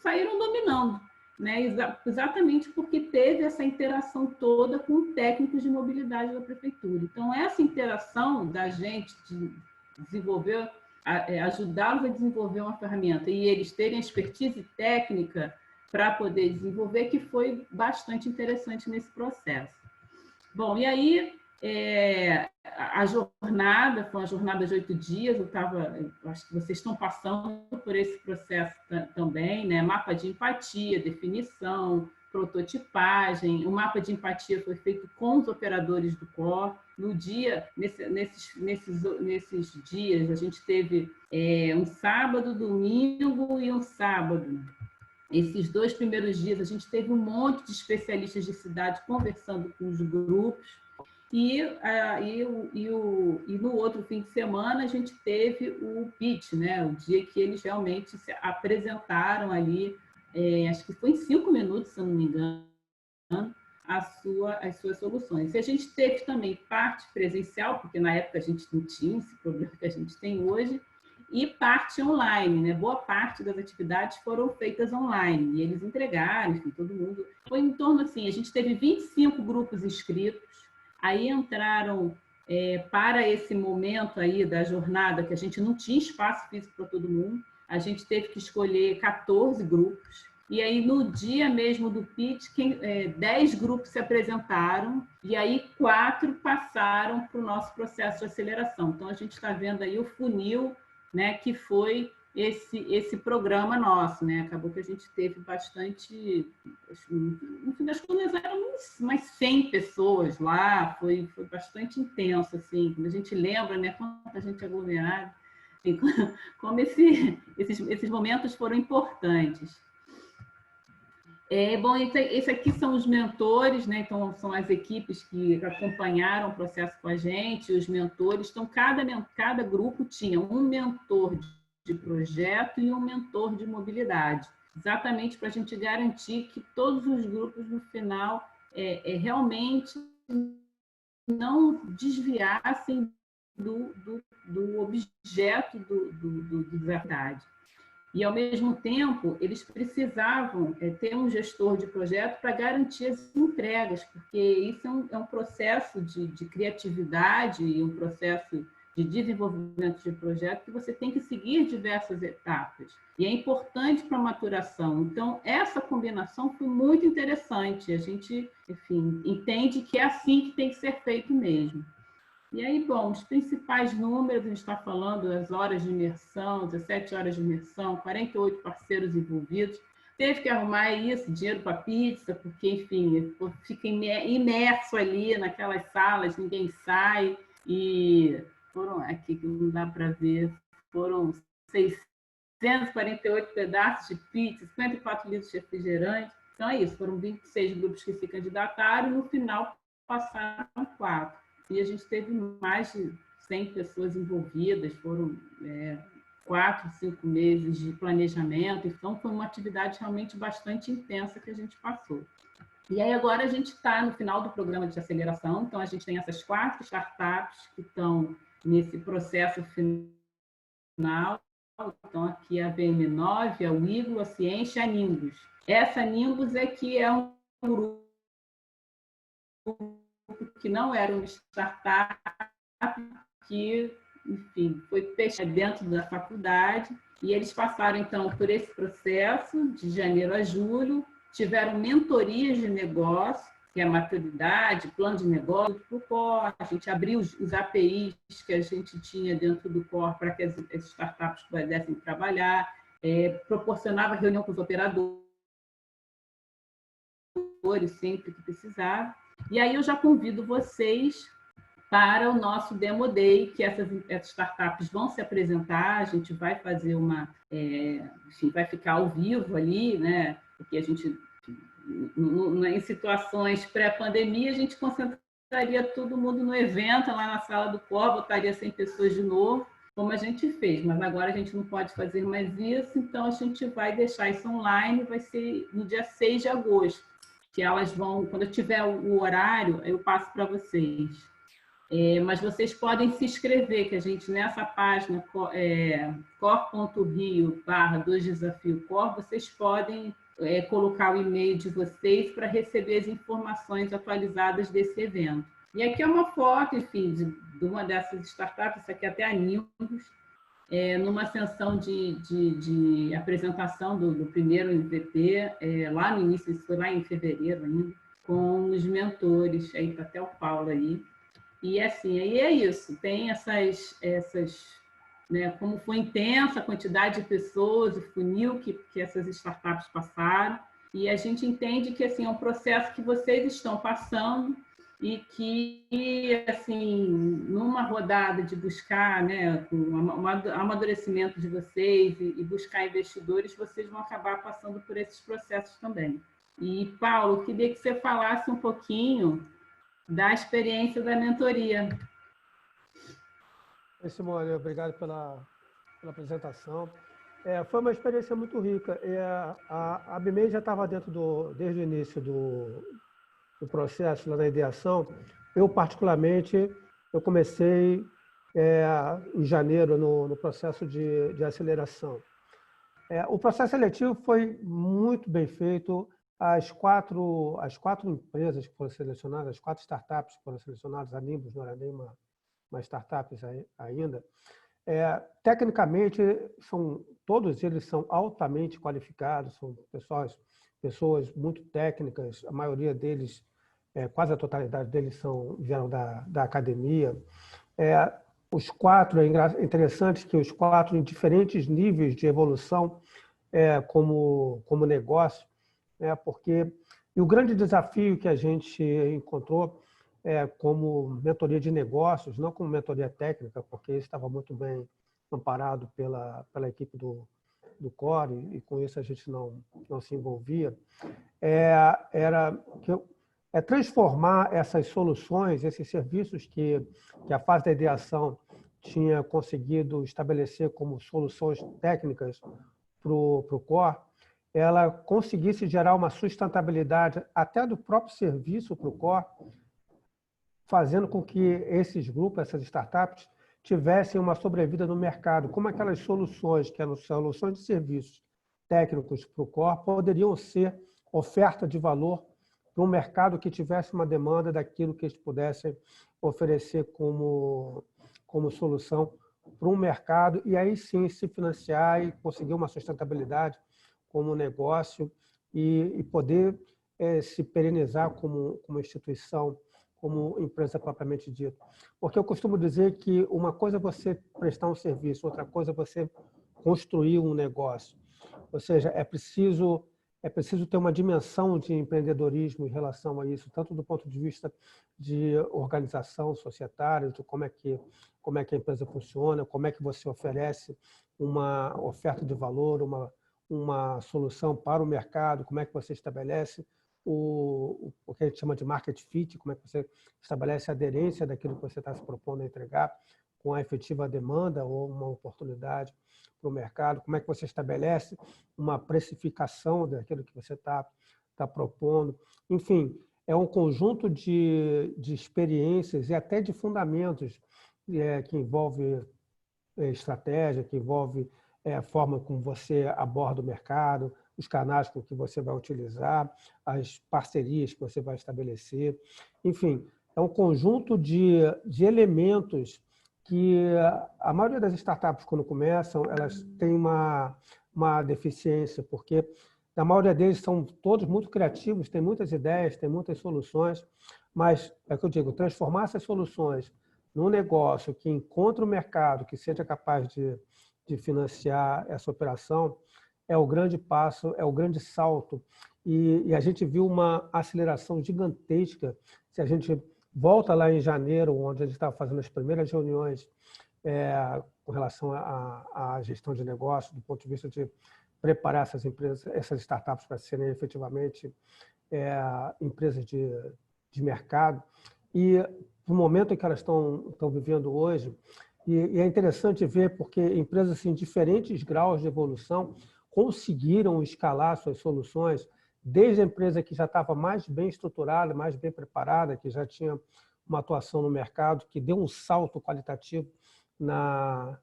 saíram dominando, né? Exatamente porque teve essa interação toda com técnicos de mobilidade da prefeitura. Então, essa interação da gente de desenvolver, ajudá-los a desenvolver uma ferramenta e eles terem expertise técnica para poder desenvolver, que foi bastante interessante nesse processo. Bom, e aí A jornada foi uma jornada de 8 dias, eu acho que vocês estão passando por esse processo também, né? Mapa de empatia, definição, prototipagem. O mapa de empatia foi feito com os operadores do COR. No dia, nesses dias, a gente teve um sábado, domingo e um sábado. Esses 2 primeiros dias, a gente teve um monte de especialistas de cidade conversando com os grupos. E no outro fim de semana, a gente teve o pitch, né? O dia que eles realmente se apresentaram ali, acho que foi em 5 minutos, se eu não me engano, as suas soluções. E a gente teve também parte presencial, porque na época a gente não tinha esse problema que a gente tem hoje, e parte online, né? Boa parte das atividades foram feitas online, e eles entregaram, enfim, todo mundo. Foi em torno assim, a gente teve 25 grupos inscritos, aí entraram, para esse momento aí da jornada, que a gente não tinha espaço físico para todo mundo, a gente teve que escolher 14 grupos, e aí no dia mesmo do pitch, 10 grupos se apresentaram, e aí 4 passaram para o nosso processo de aceleração. Então, a gente está vendo aí o funil, né, que foi esse programa nosso, né? Acabou que a gente teve bastante, no fim das contas eram umas 100 pessoas lá, foi bastante intenso, assim, quando a gente lembra, né, quanta gente aglomerada, assim, como esses momentos foram importantes. Bom, esse aqui são os mentores, né? Então, são as equipes que acompanharam o processo com a gente, os mentores. Então, cada grupo tinha um mentor de projeto e um mentor de mobilidade, exatamente para a gente garantir que todos os grupos, no final, realmente não desviassem do objeto da atividade. E, ao mesmo tempo, eles precisavam ter um gestor de projeto para garantir as entregas, porque isso é um processo de criatividade e um processo de desenvolvimento de projeto que você tem que seguir diversas etapas. E é importante para a maturação. Então, essa combinação foi muito interessante. A gente, enfim, entende que é assim que tem que ser feito mesmo. E aí, bom, os principais números, a gente está falando das horas de imersão, 17 horas de imersão, 48 parceiros envolvidos. Teve que arrumar isso, dinheiro para pizza, porque, enfim, fica imerso ali naquelas salas, ninguém sai. E foram, aqui que não dá para ver, foram 648 pedaços de pizza, 54 litros de refrigerante. Então, é isso, foram 26 grupos que se candidataram e, no final, passaram 4. E a gente teve mais de 100 pessoas envolvidas, foram 4, 5 meses de planejamento, então foi uma atividade realmente bastante intensa que a gente passou. E aí agora a gente está no final do programa de aceleração, então a gente tem essas 4 startups que estão nesse processo final, então aqui a VM9, a Wigo, a Ciência e a Nimbus. Essa Nimbus que é um grupo que não era uma startup, que, enfim, foi pesquisado dentro da faculdade, e eles passaram, então, por esse processo, de janeiro a julho, tiveram mentorias de negócio, que é a maturidade, plano de negócio para o COR, a gente abriu os APIs que a gente tinha dentro do COR para que as startups pudessem trabalhar, proporcionava reunião com os operadores sempre que precisava. E aí eu já convido vocês para o nosso Demo Day, que essas startups vão se apresentar, a gente vai fazer enfim, vai ficar ao vivo ali, né? Porque a gente, em situações pré-pandemia, a gente concentraria todo mundo no evento, lá na sala do COR, botaria 100 pessoas de novo, como a gente fez, mas agora a gente não pode fazer mais isso, então a gente vai deixar isso online, vai ser no dia 6 de agosto. Que elas vão, quando eu tiver o horário, eu passo para vocês. Mas vocês podem se inscrever, que a gente, nessa página, cor.rio/2desafio-cor, vocês podem colocar o e-mail de vocês para receber as informações atualizadas desse evento. E aqui é uma foto, enfim, de uma dessas startups, isso aqui é até a Nimbus, numa sessão de apresentação do primeiro MVP, lá no início, isso foi lá em fevereiro ainda, com os mentores, aí está até o Paulo aí. E assim, aí é isso, tem essas né, como foi intensa a quantidade de pessoas, o funil que essas startups passaram, e a gente entende que assim, é um processo que vocês estão passando e que, assim, numa rodada de buscar, né, um amadurecimento de vocês e buscar investidores, vocês vão acabar passando por esses processos também. E, Paulo, queria que você falasse um pouquinho da experiência da mentoria. Oi, Simone, obrigado pela apresentação. Foi uma experiência muito rica. A ABMEI já estava desde o início do processo, lá da ideação. Eu, particularmente, eu comecei em janeiro no processo de aceleração. O processo seletivo foi muito bem feito. As quatro empresas que foram selecionadas, as 4 startups que foram selecionadas, a Nimbus não era nem uma startup ainda, tecnicamente, todos eles são altamente qualificados, são pessoas muito técnicas, a maioria deles, quase a totalidade deles vieram da academia. Os 4, é interessante que os 4 em diferentes níveis de evolução como negócio, porque e o grande desafio que a gente encontrou como mentoria de negócios, não como mentoria técnica, porque isso estava muito bem amparado pela equipe do Core, e com isso a gente não se envolvia, era transformar essas soluções, esses serviços que a fase da ideação tinha conseguido estabelecer como soluções técnicas para o Core, ela conseguisse gerar uma sustentabilidade até do próprio serviço para o Core, fazendo com que esses grupos, essas startups, tivessem uma sobrevida no mercado, como aquelas soluções, que eram soluções de serviços técnicos para o Core, poderiam ser oferta de valor para um mercado que tivesse uma demanda daquilo que eles pudessem oferecer como solução para um mercado, e aí sim se financiar e conseguir uma sustentabilidade como negócio e poder se perenizar como instituição, como empresa propriamente dita. Porque eu costumo dizer que uma coisa é você prestar um serviço, outra coisa é você construir um negócio. Ou seja, é preciso ter uma dimensão de empreendedorismo em relação a isso, tanto do ponto de vista de organização societária, de como é que a empresa funciona, como é que você oferece uma oferta de valor, uma solução para o mercado, como é que você estabelece o que a gente chama de market fit, como é que você estabelece a aderência daquilo que você está se propondo a entregar com a efetiva demanda ou uma oportunidade para o mercado, como é que você estabelece uma precificação daquilo que você está propondo. Enfim, é um conjunto de experiências e até de fundamentos que envolve estratégia, que envolve a forma como você aborda o mercado, os canais com que você vai utilizar, as parcerias que você vai estabelecer. Enfim, é um conjunto de elementos que a maioria das startups, quando começam, elas têm uma deficiência, porque a maioria deles são todos muito criativos, têm muitas ideias, têm muitas soluções, mas, é o que eu digo, transformar essas soluções num negócio que encontre o mercado, que seja capaz de financiar essa operação, é o grande passo, é o grande salto. E a gente viu uma aceleração gigantesca. Se a gente volta lá em janeiro, onde a gente estava fazendo as primeiras reuniões com relação à gestão de negócio, do ponto de vista de preparar essas empresas, essas startups para serem efetivamente empresas de mercado. E no momento em que elas estão vivendo hoje, e é interessante ver porque empresas em diferentes graus de evolução conseguiram escalar suas soluções, desde a empresa que já estava mais bem estruturada, mais bem preparada, que já tinha uma atuação no mercado, que deu um salto qualitativo na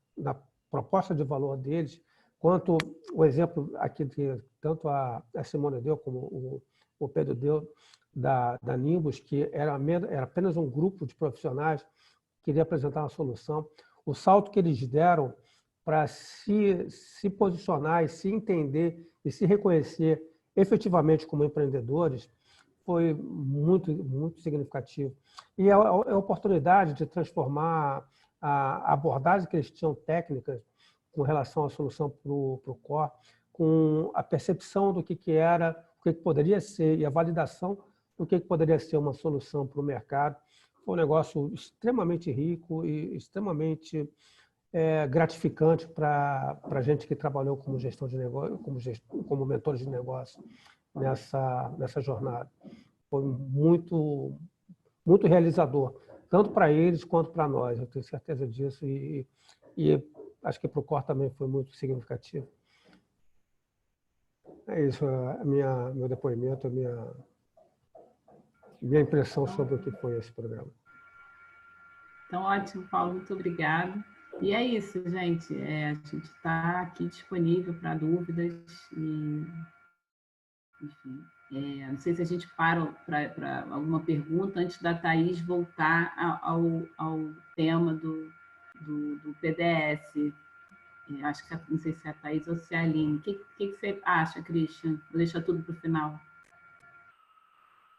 proposta de valor deles, quanto o exemplo aqui que tanto a Simone deu como o Pedro deu, da Nimbus, que era apenas um grupo de profissionais que queria apresentar uma solução. O salto que eles deram para se posicionar e se entender e se reconhecer efetivamente como empreendedores foi muito, muito significativo. E a oportunidade de transformar a abordagem que eles tinham técnicas com relação à solução para o core, com a percepção do que era, o que poderia ser e a validação do que poderia ser uma solução para o mercado. Foi um negócio extremamente rico e extremamente gratificante para a gente que trabalhou como gestor de negócio, como mentor de negócio nessa jornada. Foi muito, muito realizador, tanto para eles quanto para nós, eu tenho certeza disso, e acho que para o core também foi muito significativo. É isso, meu depoimento, a minha impressão sobre o que foi esse programa. Então, ótimo, Paulo, muito obrigada. E é isso, gente. A gente está aqui disponível para dúvidas e, enfim, não sei se a gente para alguma pergunta antes da Thaís voltar ao tema do PDS. Acho que não sei se é a Thaís ou se é a Aline. O que você acha, Christian? Vou deixar tudo para o final.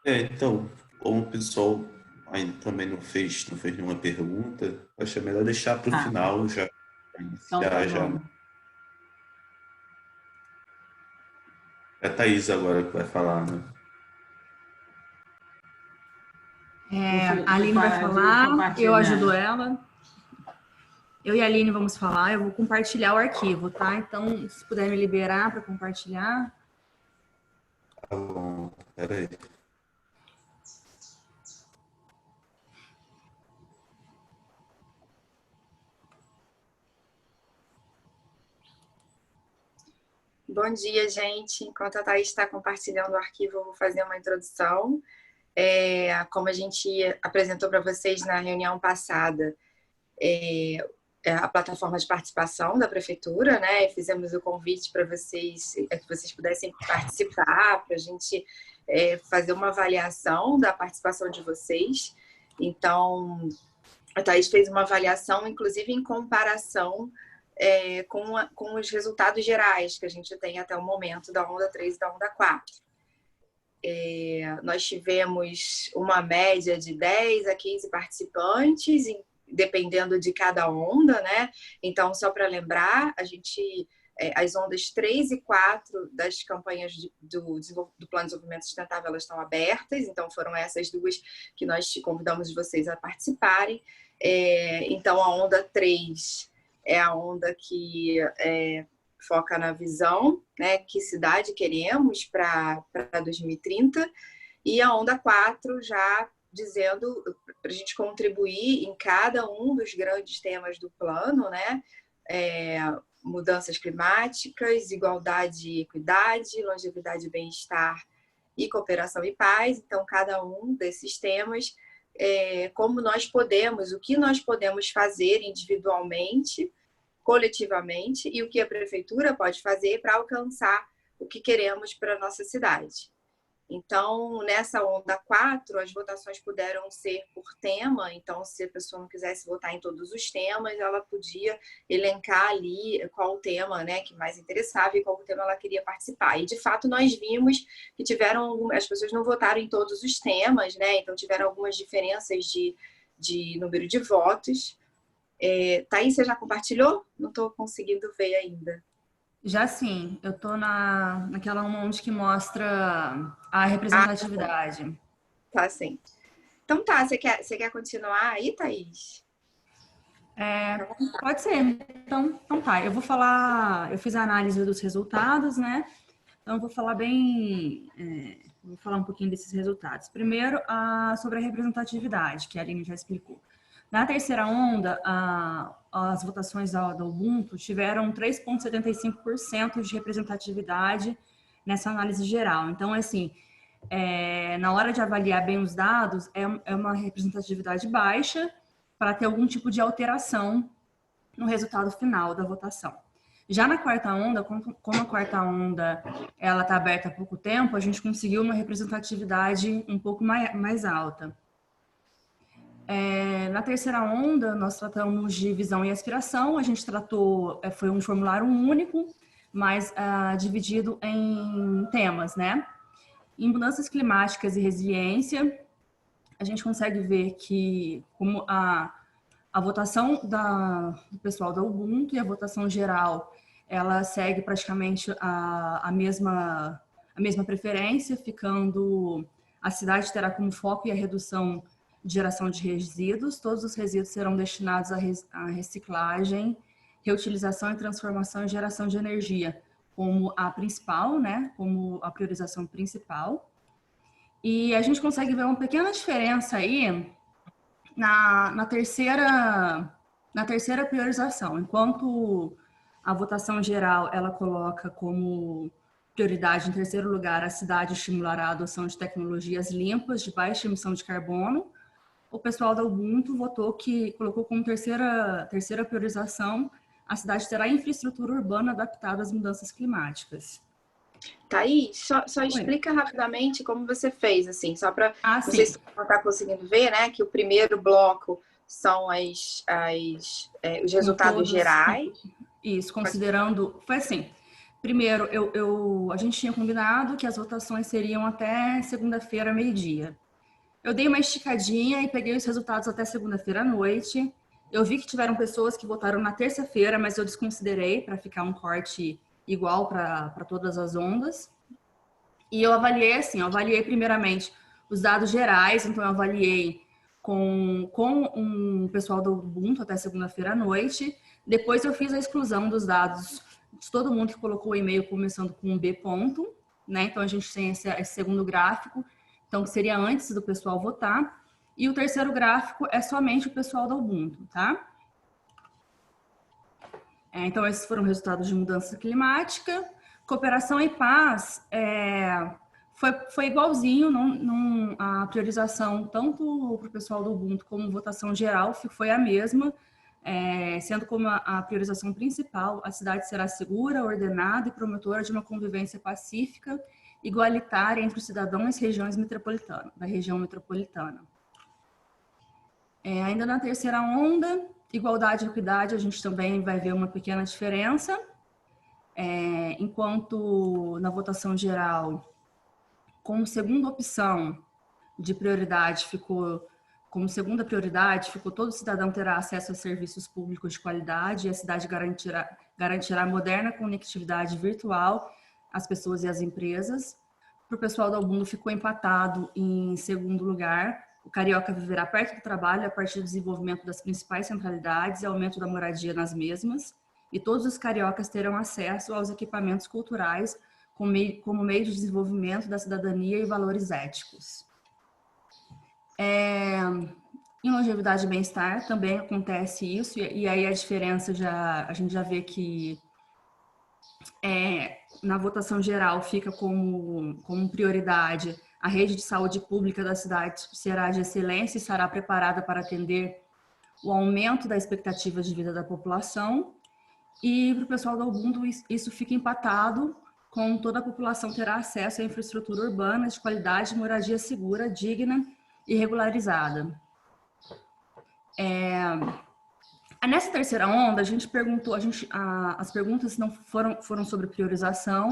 Então, como o pessoal ainda também não fez nenhuma pergunta, acho melhor deixar para o final já. Então, já. É a Thaís agora que vai falar, né? A Aline vai falar, eu ajudo ela. Eu e a Aline vamos falar, eu vou compartilhar o arquivo, tá? Então, se puder me liberar para compartilhar. Tá bom, peraí. Bom dia, gente. Enquanto a Thaís está compartilhando o arquivo, eu vou fazer uma introdução. Como a gente apresentou para vocês na reunião passada, a plataforma de participação da Prefeitura, né? Fizemos o convite para vocês, que vocês pudessem participar, para a gente fazer uma avaliação da participação de vocês. Então, a Thaís fez uma avaliação, inclusive em comparação com os resultados gerais que a gente tem até o momento da onda 3 e da onda 4. Nós tivemos uma média de 10 a 15 participantes, dependendo de cada onda, né? Então, só para lembrar, as ondas 3 e 4 das campanhas do Plano de Desenvolvimento Sustentável, elas estão abertas, então foram essas duas que nós convidamos vocês a participarem. Então, a onda 3 é a onda que foca na visão, né? Que cidade queremos para 2030, e a onda 4 já dizendo para a gente contribuir em cada um dos grandes temas do plano, né? Mudanças climáticas, igualdade e equidade, longevidade e bem-estar e cooperação e paz. Então, cada um desses temas, como nós podemos, o que nós podemos fazer individualmente, coletivamente, e o que a Prefeitura pode fazer para alcançar o que queremos para a nossa cidade. Então, nessa onda 4, as votações puderam ser por tema, então, se a pessoa não quisesse votar em todos os temas, ela podia elencar ali qual o tema, né, que mais interessava e qual o tema ela queria participar. E, de fato, nós vimos que as pessoas não votaram em todos os temas, né, então tiveram algumas diferenças de número de votos. Thaís, você já compartilhou? Não estou conseguindo ver ainda. Já sim, eu estou naquela onde que mostra a representatividade. Tá, sim. Então tá, você quer continuar aí, Thaís? Pode ser. Então tá, eu vou falar, eu fiz a análise dos resultados, né? Então eu vou falar vou falar um pouquinho desses resultados. Primeiro, sobre a representatividade, que a Aline já explicou. Na terceira onda, as votações da Ubuntu tiveram 3,75% de representatividade nessa análise geral. Então, assim, na hora de avaliar bem os dados, é uma representatividade baixa para ter algum tipo de alteração no resultado final da votação. Já na quarta onda, como a quarta onda ela está aberta há pouco tempo, a gente conseguiu uma representatividade um pouco mais alta. Na terceira onda, nós tratamos de visão e aspiração. A gente tratou, foi um formulário único, mas dividido em temas, né? Em mudanças climáticas e resiliência, a gente consegue ver que como a votação do pessoal da Ubuntu e a votação geral, ela segue praticamente a mesma preferência, ficando a cidade terá como foco a redução de geração de resíduos. Todos os resíduos serão destinados à reciclagem, reutilização e transformação e geração de energia, como a principal, né? Como a priorização principal. E a gente consegue ver uma pequena diferença aí na terceira priorização. Enquanto a votação geral ela coloca como prioridade, em terceiro lugar, a cidade estimulará a adoção de tecnologias limpas de baixa emissão de carbono, o pessoal da Ubuntu colocou como terceira priorização a cidade terá infraestrutura urbana adaptada às mudanças climáticas. Thaís, só explica rapidamente como você fez, assim, só para não sei se você está conseguindo ver, né? Que o primeiro bloco são os resultados gerais. Isso, considerando... Foi assim, primeiro, a gente tinha combinado que as votações seriam até segunda-feira, meio-dia. Eu dei uma esticadinha e peguei os resultados até segunda-feira à noite. Eu vi que tiveram pessoas que votaram na terça-feira, mas eu desconsiderei para ficar um corte igual para todas as ondas. E eu avaliei assim, primeiramente os dados gerais, então eu avaliei com um pessoal do Ubuntu até segunda-feira à noite. Depois eu fiz a exclusão dos dados de todo mundo que colocou o e-mail começando com um B ponto, né? Então a gente tem esse segundo gráfico, então que seria antes do pessoal votar. E o terceiro gráfico é somente o pessoal da Ubuntu, tá? Então, esses foram resultados de mudança climática. Cooperação e paz foi igualzinho, a priorização tanto para o pessoal do Ubuntu como votação geral foi a mesma, sendo como a priorização principal, a cidade será segura, ordenada e promotora de uma convivência pacífica, igualitária entre os cidadãos e da região metropolitana. Ainda na terceira onda, igualdade e equidade, a gente também vai ver uma pequena diferença. Enquanto na votação geral, como segunda opção de prioridade como segunda prioridade, todo cidadão terá acesso a serviços públicos de qualidade e a cidade garantirá moderna conectividade virtual às pessoas e às empresas. Para o pessoal da Ubuntu ficou empatado em segundo lugar. O carioca viverá perto do trabalho a partir do desenvolvimento das principais centralidades e aumento da moradia nas mesmas. E todos os cariocas terão acesso aos equipamentos culturais como meio de desenvolvimento da cidadania e valores éticos. Em longevidade e bem-estar também acontece isso, e aí a diferença a gente já vê que na votação geral fica como prioridade a rede de saúde pública da cidade será de excelência e estará preparada para atender o aumento da expectativa de vida da população. E para o pessoal da Ubuntu, isso fica empatado com toda a população terá acesso à infraestrutura urbana de qualidade, moradia segura, digna e regularizada. Nessa terceira onda, a gente perguntou, as perguntas não foram sobre priorização,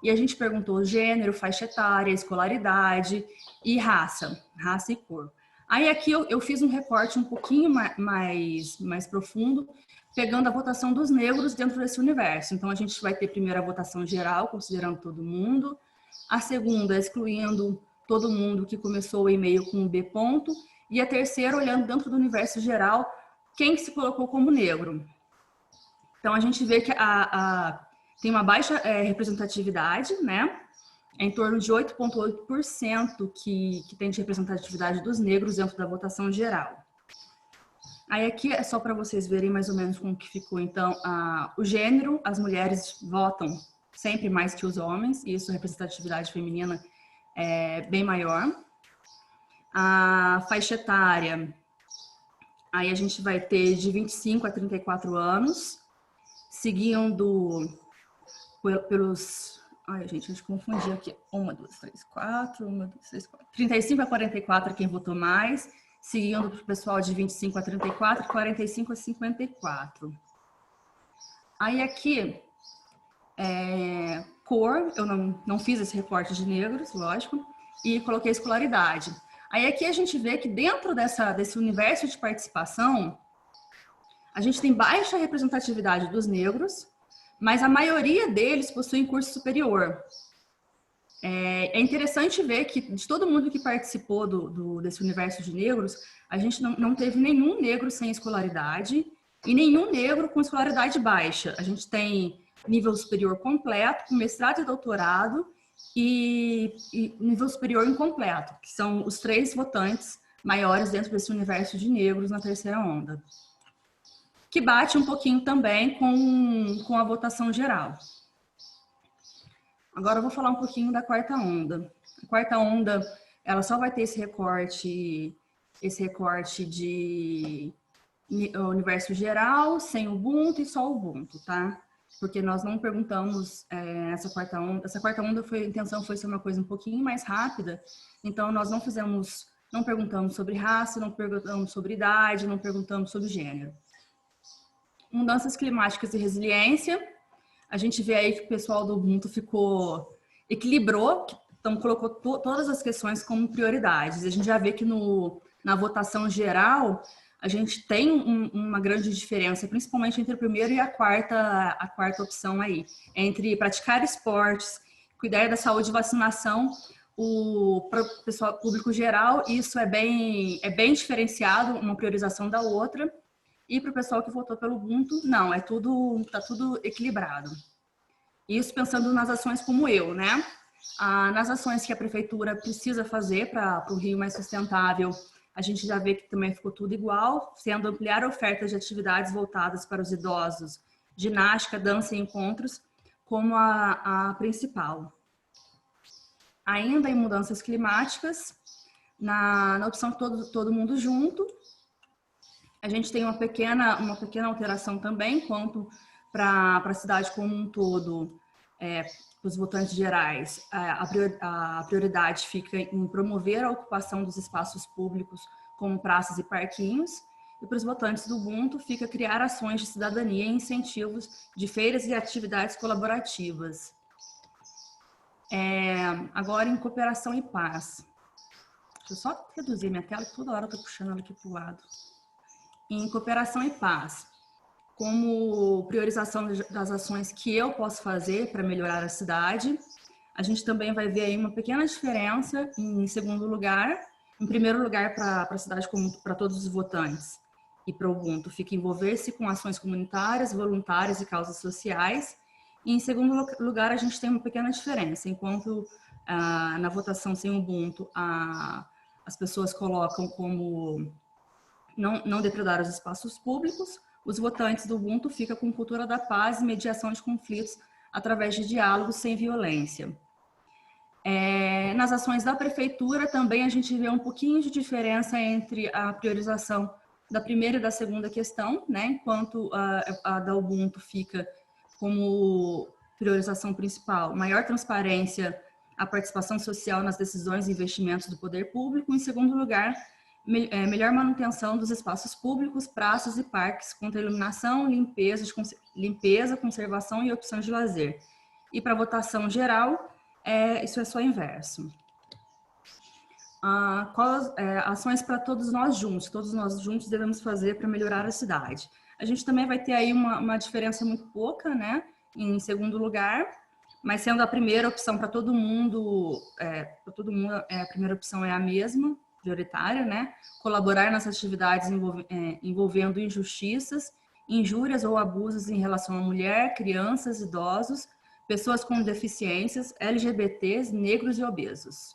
e a gente perguntou gênero, faixa etária, escolaridade e raça e cor. Aí aqui eu fiz um recorte um pouquinho mais profundo, pegando a votação dos negros dentro desse universo. Então a gente vai ter primeiro a votação geral, considerando todo mundo, a segunda excluindo todo mundo que começou o e-mail com um B ponto, e a terceira olhando dentro do universo geral quem que se colocou como negro. Então a gente vê que tem uma baixa representatividade, né? Em torno de 8,8% que tem de representatividade dos negros dentro da votação geral. Aí aqui é só para vocês verem mais ou menos como que ficou. Então, o gênero, as mulheres votam sempre mais que os homens, e isso a representatividade feminina é bem maior. A faixa etária, aí a gente vai ter de 25 a 34 anos, seguindo pelos... Ai, gente, a gente confundiu aqui. 1, 2, 3, 4, 1, 2, 3, 4. 35 a 44 quem votou mais, seguindo para o pessoal de 25 a 34, 45 a 54. Aí aqui, cor, eu não fiz esse recorte de negros, lógico, e coloquei escolaridade. Aí aqui a gente vê que dentro desse universo de participação, a gente tem baixa representatividade dos negros, mas a maioria deles possuem curso superior. É interessante ver que de todo mundo que participou desse universo de negros, a gente não teve nenhum negro sem escolaridade e nenhum negro com escolaridade baixa. A gente tem nível superior completo, com mestrado e doutorado, e nível superior incompleto, que são os 3 votantes maiores dentro desse universo de negros na terceira onda, que bate um pouquinho também com a votação geral. Agora eu vou falar um pouquinho da quarta onda. A quarta onda, ela só vai ter esse recorte de universo geral, sem Ubuntu e só Ubuntu, tá? Porque nós não perguntamos essa quarta onda. Essa quarta onda a intenção foi ser uma coisa um pouquinho mais rápida, então nós não perguntamos sobre raça, não perguntamos sobre idade, não perguntamos sobre gênero. Mudanças climáticas e resiliência. A gente vê aí que o pessoal do Ubuntu equilibrou, então colocou todas as questões como prioridades. A gente já vê que na votação geral, a gente tem uma grande diferença, principalmente entre a primeira e a quarta opção aí, entre praticar esportes, cuidar da saúde e vacinação. Para o pessoal público geral, isso é bem diferenciado, uma priorização da outra. E para o pessoal que votou pelo Ubuntu, não, tá tudo equilibrado. Isso pensando nas ações como né? Nas ações que a prefeitura precisa fazer para o Rio mais sustentável, a gente já vê que também ficou tudo igual, sendo ampliar a oferta de atividades voltadas para os idosos, ginástica, dança e encontros, como a principal. Ainda em mudanças climáticas, na opção todo mundo junto, a gente tem uma pequena alteração também, quanto para a cidade como um todo, os votantes gerais, a prioridade fica em promover a ocupação dos espaços públicos como praças e parquinhos, e para os votantes do Ubuntu fica criar ações de cidadania e incentivos de feiras e atividades colaborativas. Agora em cooperação e paz. Deixa eu só reduzir minha tela, que toda hora eu estou puxando ela aqui para o lado. Em cooperação e paz, como priorização das ações que eu posso fazer para melhorar a cidade, a gente também vai ver aí uma pequena diferença em segundo lugar. Em primeiro lugar, para a cidade como para todos os votantes e para o Ubuntu, fica envolver-se com ações comunitárias, voluntárias e causas sociais. E em segundo lugar, a gente tem uma pequena diferença, enquanto na votação sem Ubuntu, as pessoas colocam como não depredar os espaços públicos, os votantes do Ubuntu ficam com cultura da paz e mediação de conflitos através de diálogos sem violência. Nas ações da prefeitura também a gente vê um pouquinho de diferença entre a priorização da primeira e da segunda questão, né? Enquanto a da Ubuntu fica como priorização principal, maior transparência, a participação social nas decisões e investimentos do poder público. Em segundo lugar, melhor manutenção dos espaços públicos, praças e parques, contra iluminação, limpeza, conservação e opções de lazer. E para votação geral, isso é só inverso. Ações para todos nós juntos devemos fazer para melhorar a cidade. A gente também vai ter aí uma diferença muito pouca, né? Em segundo lugar, mas sendo a primeira opção para todo mundo, a primeira opção é a mesma, prioritária, né? Colaborar nas atividades envolvendo injustiças, injúrias ou abusos em relação à mulher, crianças, idosos, pessoas com deficiências, LGBTs, negros e obesos.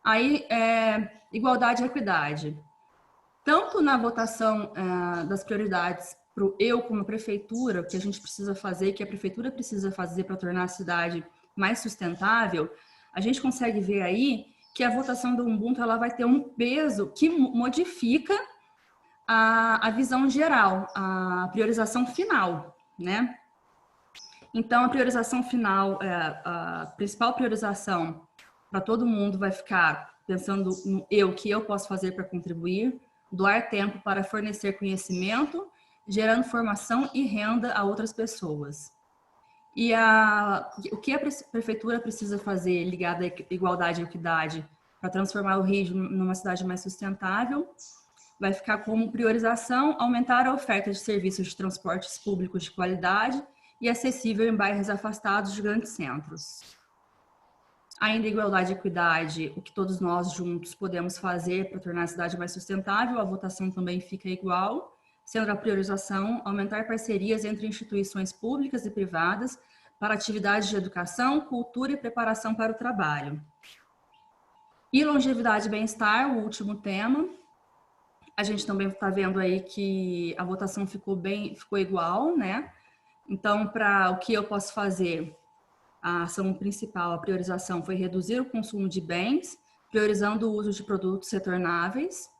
Aí, igualdade e equidade. Tanto na votação das prioridades para o eu como prefeitura, o que a gente precisa fazer, que a prefeitura precisa fazer para tornar a cidade mais sustentável, a gente consegue ver aí que a votação do Ubuntu ela vai ter um peso que modifica a visão geral, a priorização final, né? Então, a priorização final, a principal priorização para todo mundo vai ficar pensando no que eu posso fazer para contribuir, doar tempo para fornecer conhecimento, gerando formação e renda a outras pessoas. E o que a prefeitura precisa fazer ligado à igualdade e equidade para transformar o Rio numa cidade mais sustentável? Vai ficar como priorização aumentar a oferta de serviços de transportes públicos de qualidade e acessível em bairros afastados de grandes centros. Ainda igualdade e equidade, o que todos nós juntos podemos fazer para tornar a cidade mais sustentável, a votação também fica igual, sendo a priorização aumentar parcerias entre instituições públicas e privadas para atividades de educação, cultura e preparação para o trabalho. E longevidade e bem-estar, o último tema. A gente também está vendo aí que a votação ficou igual, né? Então, para o que eu posso fazer, a ação principal, a priorização foi reduzir o consumo de bens, priorizando o uso de produtos retornáveis.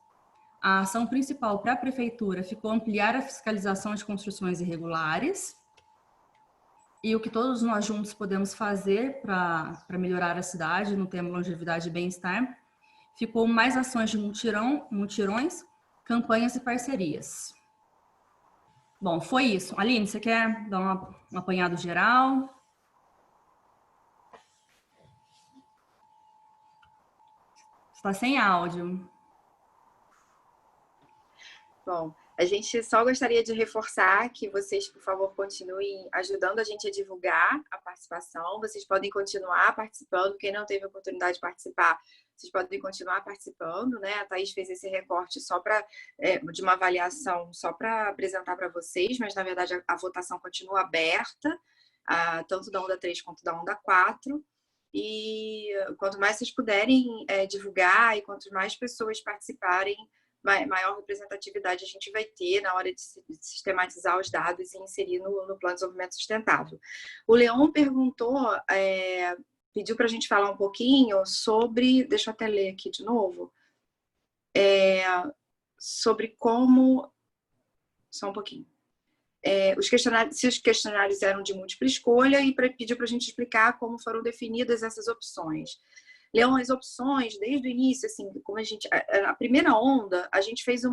A ação principal para a prefeitura ficou ampliar a fiscalização de construções irregulares. E o que todos nós juntos podemos fazer para melhorar a cidade no tema longevidade e bem-estar, ficou mais ações de mutirões, campanhas e parcerias. Bom, foi isso. Aline, você quer dar um apanhado geral? Está sem áudio. Bom, a gente só gostaria de reforçar que vocês, por favor, continuem ajudando a gente a divulgar a participação. Vocês podem continuar participando. Quem não teve a oportunidade de participar, vocês podem continuar participando, né? A Thaís fez esse recorte só de uma avaliação só para apresentar para vocês, mas na verdade a votação continua aberta, tanto da onda 3 quanto da onda 4. E quanto mais vocês puderem divulgar e quanto mais pessoas participarem, maior representatividade a gente vai ter na hora de sistematizar os dados e inserir no Plano de Desenvolvimento Sustentável. O Leon pediu para a gente falar um pouquinho sobre, deixa eu até ler aqui de novo, sobre como, só um pouquinho, se os questionários eram de múltipla escolha e pediu para a gente explicar como foram definidas essas opções. Leon, as opções, desde o início, assim, como a primeira onda, a gente fez um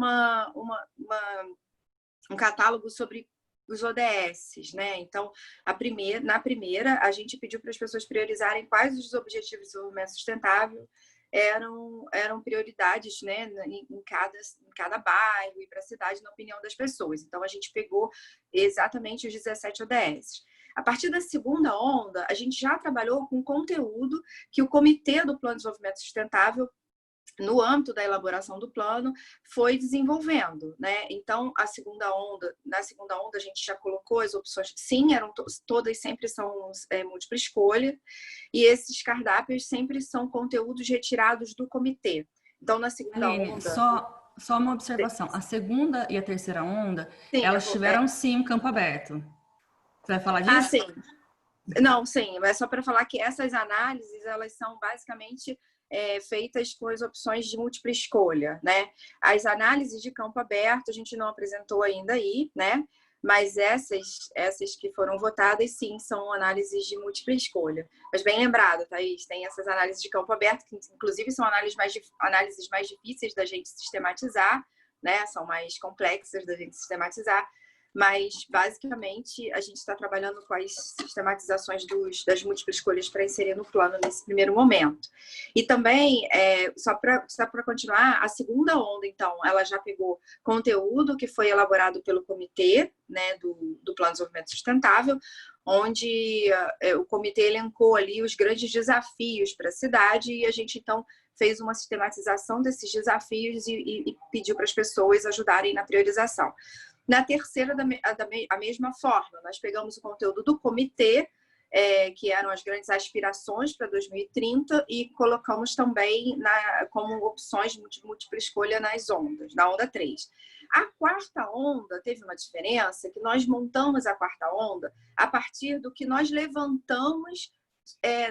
catálogo sobre os ODSs, né? Então, na primeira, a gente pediu para as pessoas priorizarem quais os objetivos de desenvolvimento sustentável eram prioridades, né, em cada bairro e para a cidade, na opinião das pessoas. Então, a gente pegou exatamente os 17 ODSs. A partir da segunda onda, a gente já trabalhou com conteúdo que o Comitê do Plano de Desenvolvimento Sustentável, no âmbito da elaboração do plano, foi desenvolvendo, né? Então, na segunda onda, a gente já colocou as opções, sim, todas sempre são múltipla escolha, e esses cardápios sempre são conteúdos retirados do comitê. Então, na segunda onda... Só uma observação. A segunda e a terceira onda, sim, elas tiveram, sim, um campo aberto. Você vai falar disso? Sim. Não, sim. É só para falar que essas análises, elas são basicamente feitas com as opções de múltipla escolha, né? As análises de campo aberto, a gente não apresentou ainda aí, né? Mas essas que foram votadas, sim, são análises de múltipla escolha. Mas bem lembrado, Thaís, tem essas análises de campo aberto, que inclusive são análises mais difíceis da gente sistematizar, né? São mais complexas da gente sistematizar. Mas, basicamente, a gente está trabalhando com as sistematizações das múltiplas escolhas para inserir no plano nesse primeiro momento. E também, só para continuar, a segunda onda, então, ela já pegou conteúdo que foi elaborado pelo comitê, né, do Plano de Desenvolvimento Sustentável, onde o comitê elencou ali os grandes desafios para a cidade e a gente, então, fez uma sistematização desses desafios e pediu para as pessoas ajudarem na priorização. Na terceira, a mesma forma, nós pegamos o conteúdo do comitê, que eram as grandes aspirações para 2030, e colocamos também como opções de múltipla escolha nas ondas, na onda 3. A quarta onda teve uma diferença, que nós montamos a quarta onda a partir do que nós levantamos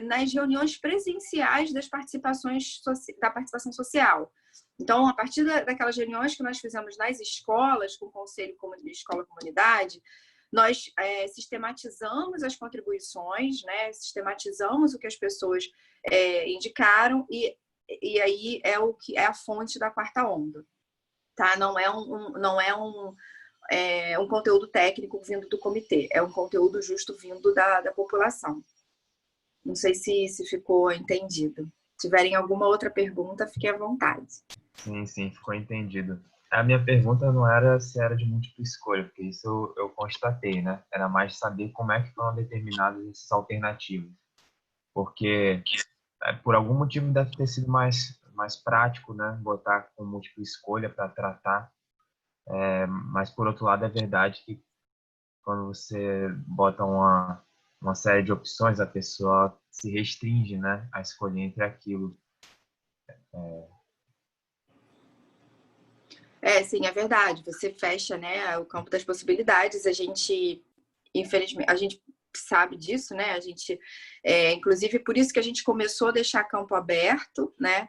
nas reuniões presenciais da participação social. Então, a partir daquelas reuniões que nós fizemos nas escolas, com o Conselho de Escola-Comunidade, nós sistematizamos as contribuições, né? Sistematizamos o que as pessoas indicaram e aí é o que é a fonte da quarta onda, tá? Não é um conteúdo técnico vindo do comitê, é um conteúdo justo vindo da população. Não sei se ficou entendido. Se tiverem alguma outra pergunta, fiquem à vontade. Sim, ficou entendido. A minha pergunta não era se era de múltipla escolha, porque isso eu constatei, né? Era mais saber como é que foram determinadas essas alternativas. Porque, por algum motivo, deve ter sido mais prático, né? Botar com múltipla escolha para tratar. Mas, por outro lado, é verdade que quando você bota uma série de opções, a pessoa se restringe, né? A escolher entre aquilo. Sim, é verdade. Você fecha, né, o campo das possibilidades. A gente, infelizmente, a gente sabe disso, né? A gente, inclusive, por isso que a gente começou a deixar campo aberto, né?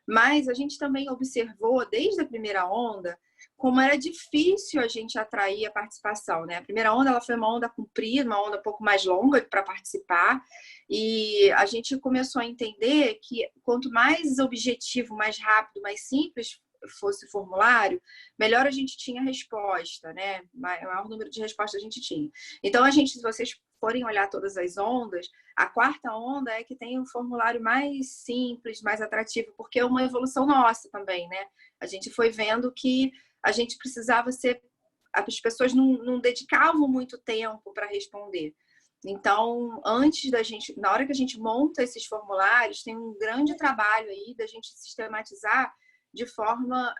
Mas a gente também observou, desde a primeira onda, como era difícil a gente atrair a participação, né? A primeira onda, ela foi uma onda comprida, uma onda um pouco mais longa para participar, e a gente começou a entender que quanto mais objetivo, mais rápido, mais simples fosse o formulário, melhor a gente tinha resposta, né? Maior número de respostas a gente tinha. Então, se vocês forem olhar todas as ondas, a quarta onda é que tem um formulário mais simples, mais atrativo, porque é uma evolução nossa também, né? A gente foi vendo que a gente precisava as pessoas não dedicavam muito tempo para responder. Então, na hora que a gente monta esses formulários, tem um grande trabalho aí da gente sistematizar de forma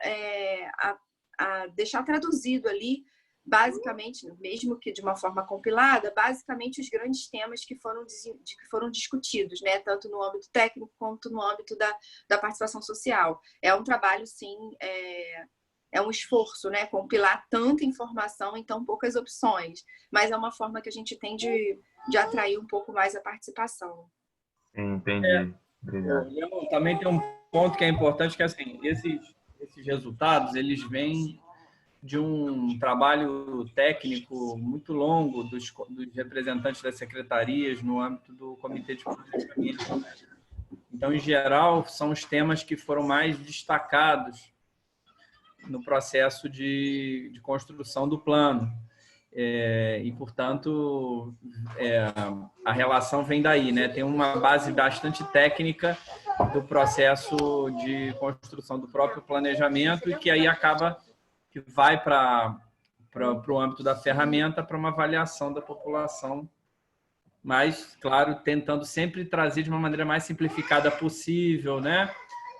a deixar traduzido ali, basicamente, mesmo que de uma forma compilada, basicamente os grandes temas que foram discutidos, né? Tanto no âmbito técnico quanto no âmbito da participação social. É um trabalho, sim, é um esforço, né? Compilar tanta informação em tão poucas opções, mas é uma forma que a gente tem de atrair um pouco mais a participação. Sim, entendi. Obrigado. Também tem um ponto que é importante, que assim, esses resultados, eles vêm de um trabalho técnico muito longo dos representantes das secretarias no âmbito do Comitê de Planejamento. Então, em geral, são os temas que foram mais destacados no processo de construção do plano. E, portanto, a relação vem daí, né? Tem uma base bastante técnica do processo de construção do próprio planejamento e que aí que vai para o âmbito da ferramenta para uma avaliação da população, mas, claro, tentando sempre trazer de uma maneira mais simplificada possível, né?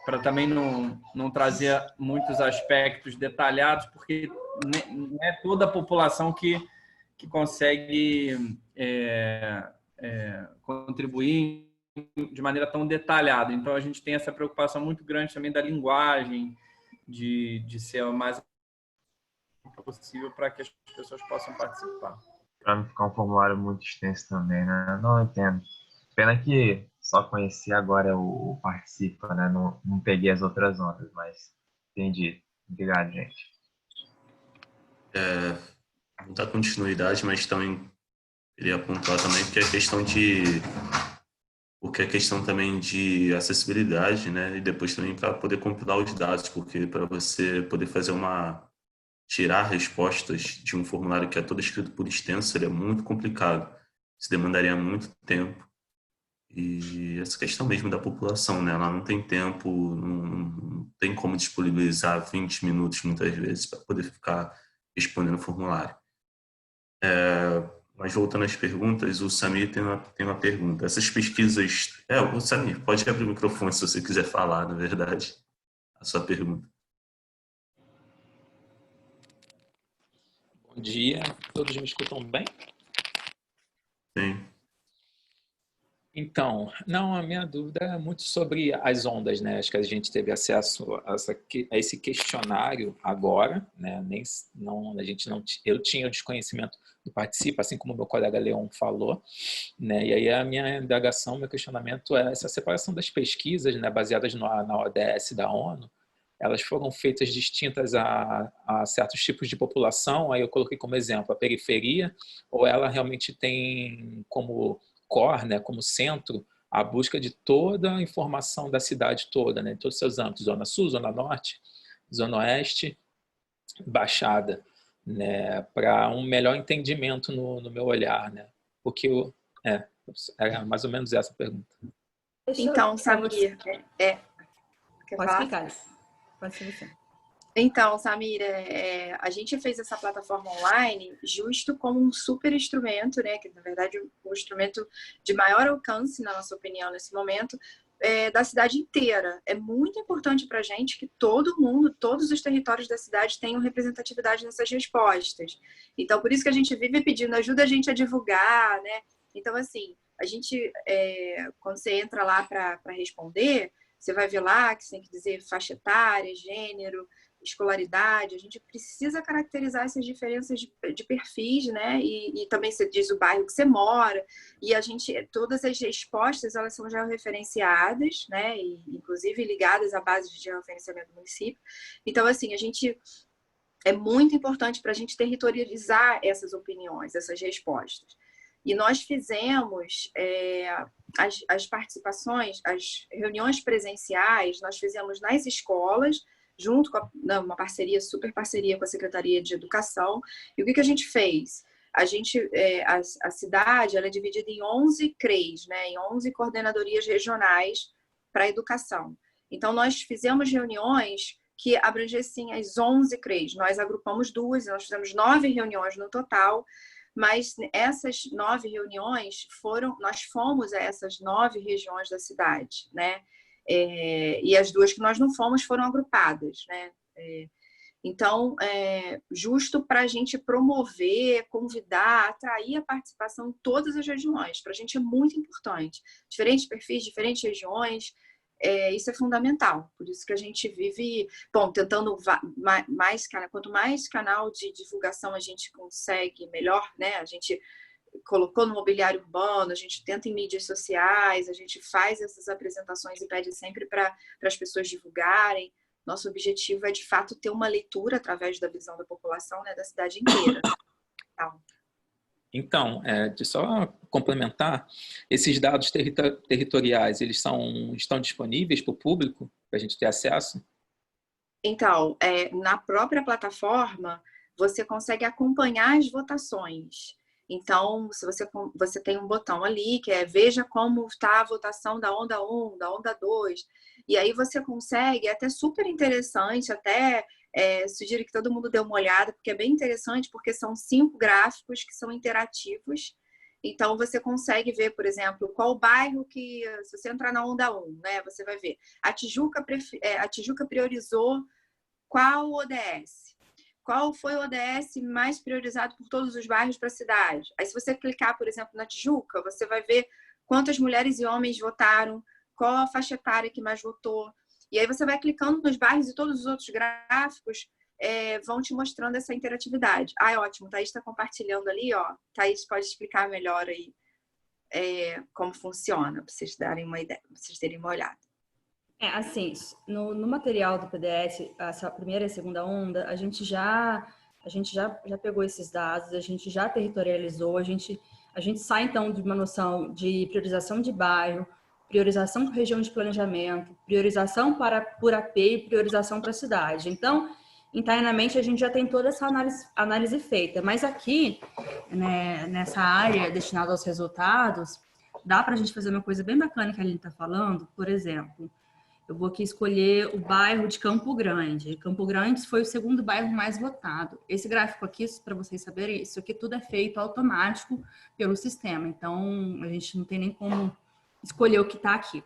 Para também não trazer muitos aspectos detalhados, porque não é toda a população que consegue contribuir de maneira tão detalhada. Então, a gente tem essa preocupação muito grande também da linguagem, de ser o mais possível para que as pessoas possam participar. Para não ficar um formulário muito extenso também, né? Não entendo. Pena que só conheci agora o Participa, né? Não peguei as outras ondas, mas entendi. Obrigado, gente. Vou dar continuidade, mas também queria pontuar também porque a questão também de acessibilidade, né? E depois também para poder compilar os dados, porque para você poder tirar respostas de um formulário que é todo escrito por extenso, ele é muito complicado. Isso demandaria muito tempo. E essa questão mesmo da população, né? Ela não tem tempo, não tem como disponibilizar 20 minutos, muitas vezes, para poder ficar respondendo o formulário. Mas voltando às perguntas, o Samir tem uma pergunta. Essas pesquisas... o Samir, pode abrir o microfone se você quiser falar, na verdade, a sua pergunta. Bom dia, todos me escutam bem? Sim. Então, a minha dúvida é muito sobre as ondas, né? Acho que a gente teve acesso a esse questionário agora, né? Eu tinha o desconhecimento do Participa, assim como meu colega Leon falou, né? E aí a minha indagação, meu questionamento é essa separação das pesquisas, né? Baseadas na ODS da ONU. Elas foram feitas distintas a certos tipos de população, aí eu coloquei como exemplo a periferia, ou ela realmente tem como core, né, como centro, a busca de toda a informação da cidade toda, né, em todos os seus âmbitos, Zona Sul, Zona Norte, Zona Oeste, Baixada. né, para um melhor entendimento no meu olhar, né? Porque era mais ou menos essa a pergunta. Então, Samir, quer Pode falar? explicar. Pode ser você. Então, Samir, a gente fez essa plataforma online justo como um super instrumento, né? Que na verdade é um instrumento de maior alcance, na nossa opinião, nesse momento, da cidade inteira. É muito importante para a gente que todo mundo, todos os territórios da cidade tenham representatividade nessas respostas. Então, por isso que a gente vive pedindo, ajuda a gente a divulgar, né? Então, assim, a gente, quando você entra lá para responder, você vai ver lá que você tem que dizer faixa etária, gênero, escolaridade. A gente precisa caracterizar essas diferenças de perfis, né? E também você diz o bairro que você mora. E todas as respostas, elas são georreferenciadas, né? E, inclusive ligadas à base de georreferenciamento do município. Então, assim, é muito importante para a gente territorializar essas opiniões, essas respostas. E nós fizemos as participações, as reuniões presenciais, nós fizemos nas escolas, junto com uma parceria, super parceria com a Secretaria de Educação. E o que a gente fez? A cidade ela é dividida em 11 CREs, né, em 11 coordenadorias regionais para a educação. Então, nós fizemos reuniões que abrangessem as 11 CREs. Nós agrupamos 2, nós fizemos 9 reuniões no total, mas essas 9 reuniões nós fomos a essas 9 regiões da cidade, né? E as 2 que nós não fomos foram agrupadas, né? Então, justo para a gente promover, convidar, atrair a participação em todas as regiões. Para a gente é muito importante. Diferentes perfis, diferentes regiões, isso é fundamental. Por isso que a gente vive, tentando quanto mais canal de divulgação a gente consegue, melhor, né? A gente colocou no mobiliário urbano, a gente tenta em mídias sociais, a gente faz essas apresentações e pede sempre para as pessoas divulgarem. Nosso objetivo é, de fato, ter uma leitura através da visão da população, né, da cidade inteira. Então, de só complementar, esses dados territoriais, eles estão disponíveis para o público, para a gente ter acesso? Então, na própria plataforma, você consegue acompanhar as votações. Então, se você tem um botão ali que veja como está a votação da onda 1, da onda 2. E aí você consegue, é até super interessante, sugiro que todo mundo dê uma olhada, porque é bem interessante, porque são 5 gráficos que são interativos. Então, você consegue ver, por exemplo, qual bairro que, se você entrar na onda 1, né, você vai ver. A Tijuca priorizou qual ODS? Qual foi o ODS mais priorizado por todos os bairros para a cidade? Aí, se você clicar, por exemplo, na Tijuca, você vai ver quantas mulheres e homens votaram, qual a faixa etária que mais votou. E aí você vai clicando nos bairros e todos os outros gráficos vão te mostrando essa interatividade. Ah, é ótimo. Thaís está compartilhando ali, ó. Thaís pode explicar melhor aí como funciona, para vocês darem uma ideia, para vocês terem uma olhada. Assim, no material do PDS, essa primeira e segunda onda, a gente já pegou esses dados, a gente já territorializou, a gente sai então de uma noção de priorização de bairro, priorização por região de planejamento, priorização por AP e priorização para a cidade. Então, internamente, a gente já tem toda essa análise feita. Mas aqui, né, nessa área destinada aos resultados, dá para a gente fazer uma coisa bem bacana que a Aline está falando. Por exemplo, eu vou aqui escolher o bairro de Campo Grande. Campo Grande foi o segundo bairro mais votado. Esse gráfico aqui, para vocês saberem, isso aqui tudo é feito automático pelo sistema. Então, a gente não tem nem como escolher o que está aqui.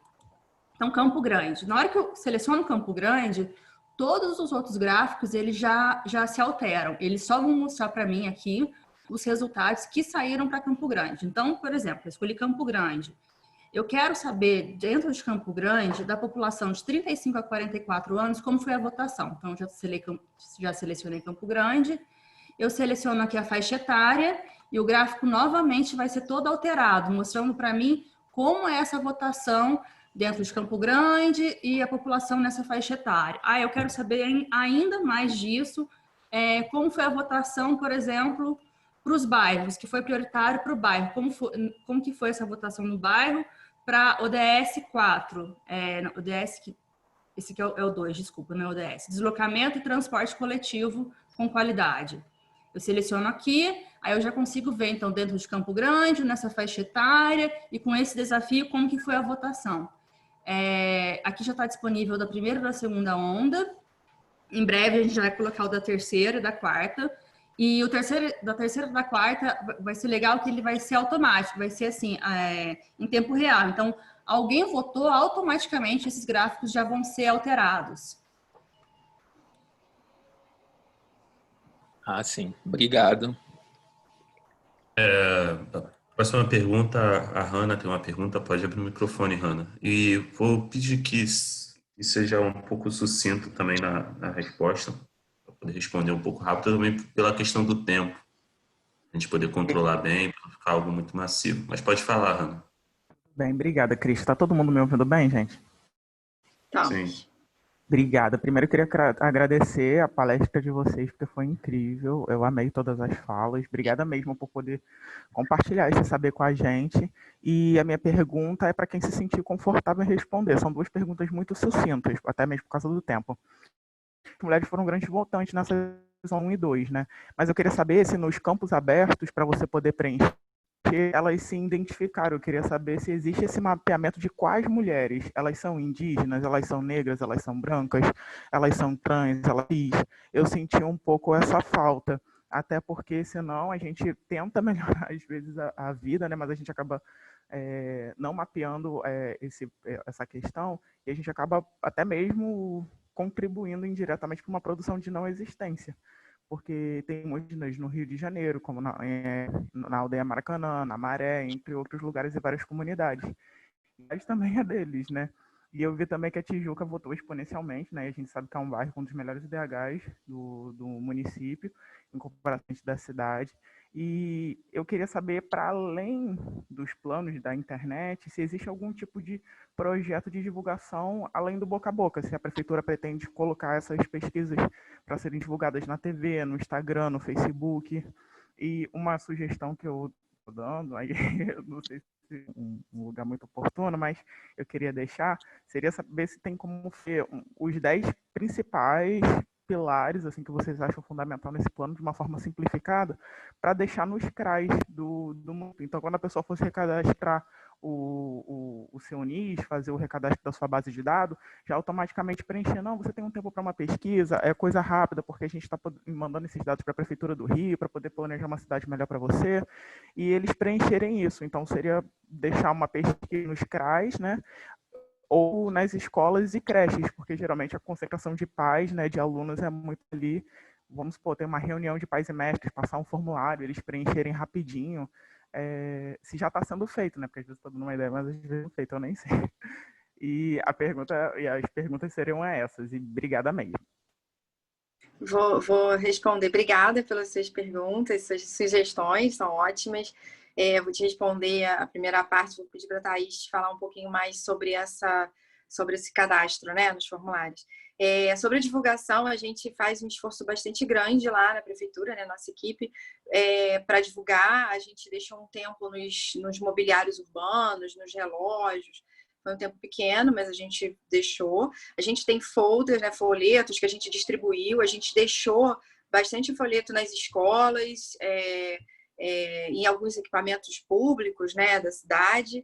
Então, Campo Grande. Na hora que eu seleciono Campo Grande, todos os outros gráficos, eles já se alteram. Eles só vão mostrar para mim aqui os resultados que saíram para Campo Grande. Então, por exemplo, eu escolhi Campo Grande. Eu quero saber, dentro de Campo Grande, da população de 35 a 44 anos, como foi a votação. Então, já selecionei Campo Grande. Eu seleciono aqui a faixa etária e o gráfico novamente vai ser todo alterado, mostrando para mim como é essa votação dentro de Campo Grande e a população nessa faixa etária. Eu quero saber ainda mais disso, como foi a votação, por exemplo, para os bairros, que foi prioritário para o bairro. Como que foi essa votação no bairro para ODS 4? Esse aqui é o 2, desculpa, não é ODS. Deslocamento e transporte coletivo com qualidade. Eu seleciono aqui, aí eu já consigo ver, então, dentro de Campo Grande, nessa faixa etária, e com esse desafio, como que foi a votação. Aqui já está disponível da primeira e da segunda onda. Em breve a gente vai colocar o da terceira e da quarta. E o da terceira e da quarta vai ser legal que ele vai ser automático, vai ser assim, em tempo real. Então, alguém votou, automaticamente esses gráficos já vão ser alterados. Ah, sim. Obrigado. Próxima pergunta, a Hanna tem uma pergunta, pode abrir o microfone, Hanna. E vou pedir que seja um pouco sucinto também na resposta, para poder responder um pouco rápido, também pela questão do tempo, a gente poder controlar bem, para não ficar algo muito massivo. Mas pode falar, Hanna. Bem, obrigada, Cris. Tá todo mundo me ouvindo bem, gente? Tá. Sim. Obrigada. Primeiro eu queria agradecer a palestra de vocês, porque foi incrível. Eu amei todas as falas. Obrigada mesmo por poder compartilhar esse saber com a gente. E a minha pergunta é para quem se sentir confortável em responder. São duas perguntas muito sucintas, até mesmo por causa do tempo. As mulheres foram grandes votantes nessa sessão 1 e 2, né? Mas eu queria saber se nos campos abertos, para você poder preencher, elas se identificaram. Eu queria saber se existe esse mapeamento de quais mulheres. Elas são indígenas, elas são negras, elas são brancas, elas são trans, elas... Eu senti um pouco essa falta, até porque senão a gente tenta melhorar às vezes a vida, né? Mas a gente acaba não mapeando essa questão e a gente acaba até mesmo contribuindo indiretamente para uma produção de não existência. Porque tem muitas no Rio de Janeiro, como na aldeia Maracanã, na Maré, entre outros lugares e várias comunidades. Mas também é deles, né? E eu vi também que a Tijuca votou exponencialmente, né? A gente sabe que é um bairro com um dos melhores IDHs do município, em comparação da cidade. E eu queria saber, para além dos planos da internet, se existe algum tipo de projeto de divulgação além do boca a boca, se a prefeitura pretende colocar essas pesquisas para serem divulgadas na TV, no Instagram, no Facebook. E uma sugestão que eu estou dando, aí eu não sei se é um lugar muito oportuno, mas eu queria deixar, seria saber se tem como ver os 10 principais pilares assim que vocês acham fundamental nesse plano de uma forma simplificada, para deixar nos CRAs do mundo. Então, quando a pessoa fosse recadastrar o seu NIS, fazer o recadastro da sua base de dados, já automaticamente preencher, não, você tem um tempo para uma pesquisa, é coisa rápida, porque a gente está mandando esses dados para a Prefeitura do Rio, para poder planejar uma cidade melhor para você, e eles preencherem isso. Então, seria deixar uma pesquisa nos CRAs, né? Ou nas escolas e creches, porque geralmente a concentração de pais, né, de alunos é muito ali. Vamos supor, ter uma reunião de pais e mestres, passar um formulário, eles preencherem rapidinho, se já está sendo feito, né? Porque às vezes estou dando uma ideia, mas às vezes não é feito, eu nem sei. E as perguntas seriam essas, e obrigada mesmo. Vou responder. Obrigada pelas suas perguntas, suas sugestões, são ótimas. Vou te responder a primeira parte, vou pedir para a Thaís falar um pouquinho mais sobre esse cadastro, né, nos formulários. Sobre a divulgação, a gente faz um esforço bastante grande lá na prefeitura, né, nossa equipe, para divulgar. A gente deixou um tempo nos mobiliários urbanos, nos relógios. Foi um tempo pequeno, mas a gente deixou. A gente tem folders, né, folhetos que a gente distribuiu. A gente deixou bastante folheto nas escolas, em alguns equipamentos públicos, né, da cidade,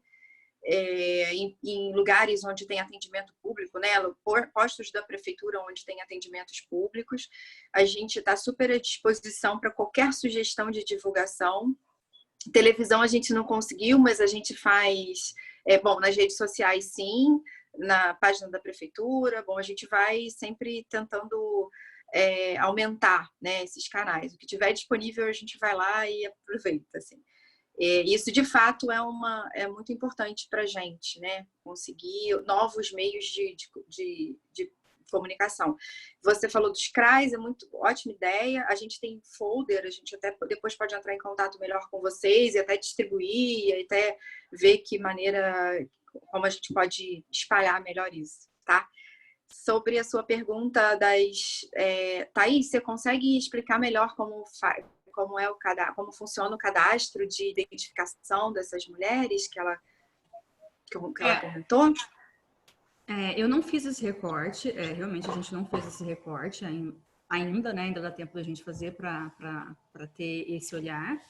em lugares onde tem atendimento público, né, postos da prefeitura onde tem atendimentos públicos. A gente está super à disposição para qualquer sugestão de divulgação. Televisão a gente não conseguiu, mas a gente faz, nas redes sociais sim, na página da prefeitura. Bom, a gente vai sempre tentando aumentar, né, esses canais. O que tiver disponível a gente vai lá e aproveita, assim. Isso de fato é muito importante para a gente, né, conseguir novos meios de comunicação. Você falou dos CRAs, é muito ótima ideia. A gente tem folder, a gente até depois pode entrar em contato melhor com vocês e até distribuir, e até ver como a gente pode espalhar melhor isso, tá? Sobre a sua pergunta Thaís, você consegue explicar melhor como funciona o cadastro de identificação dessas mulheres que ela comentou? Eu não fiz esse recorte, realmente a gente não fez esse recorte ainda, né? Ainda dá tempo da gente fazer para ter esse olhar.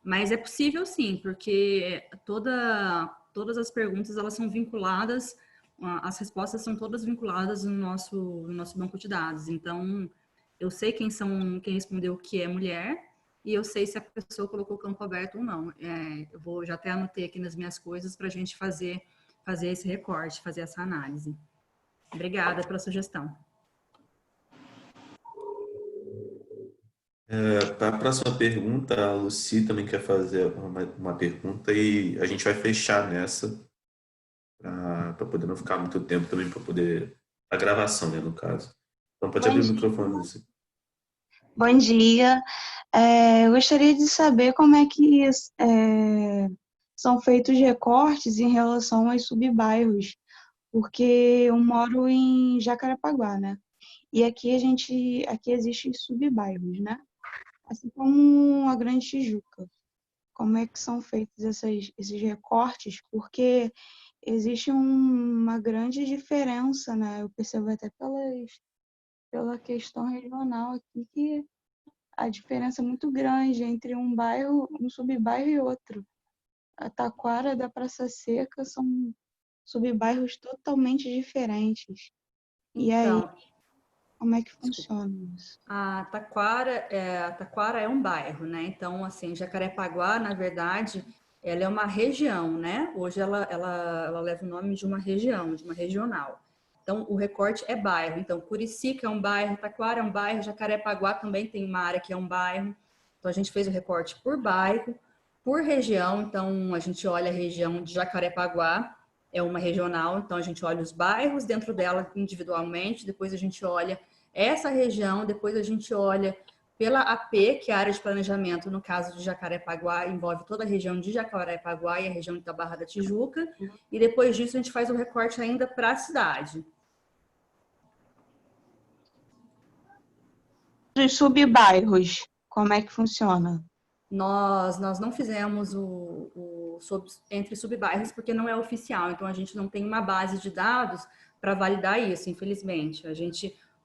Mas é possível sim, porque todas as perguntas elas são vinculadas, as respostas são todas vinculadas no nosso banco de dados. Então, eu sei quem respondeu o que é mulher e eu sei se a pessoa colocou o campo aberto ou não. Eu já até anotei aqui nas minhas coisas para a gente fazer esse recorte, fazer essa análise. Obrigada pela sugestão. Para a próxima pergunta, a Lucy também quer fazer uma pergunta e a gente vai fechar nessa para poder não ficar muito tempo também, para poder a gravação, né, no caso. Então pode abrir o microfone, Lucy. Bom dia. Eu gostaria de saber como é que são feitos recortes em relação aos subbairros, porque eu moro em Jacarepaguá, né? E aqui existe subbairros, né? Assim como a Grande Tijuca. Como é que são feitos esses recortes? Porque existe uma grande diferença, né? Eu percebo até pela questão regional aqui que a diferença é muito grande entre um bairro, um subbairro e outro. A Taquara da Praça Seca são subbairros totalmente diferentes. E aí, como é que funciona isso? A Taquara é um bairro, né? Então, assim, Jacarepaguá, na verdade, ela é uma região, né? Hoje ela leva o nome de uma região, de uma regional. Então, o recorte é bairro. Então, Curicica é um bairro, Taquara é um bairro, Jacarepaguá também tem uma área que é um bairro. Então, a gente fez o recorte por bairro, por região. Então, a gente olha a região de Jacarepaguá, é uma regional. Então, a gente olha os bairros dentro dela individualmente, depois a gente olha essa região, depois a gente olha pela AP, que é a área de planejamento, no caso de Jacarepaguá, envolve toda a região de Jacarepaguá e a região da Barra da Tijuca, e depois disso a gente faz o recorte ainda para a cidade. Os subbairros, como é que funciona? Nós não fizemos entre subbairros porque não é oficial, então a gente não tem uma base de dados para validar isso, infelizmente.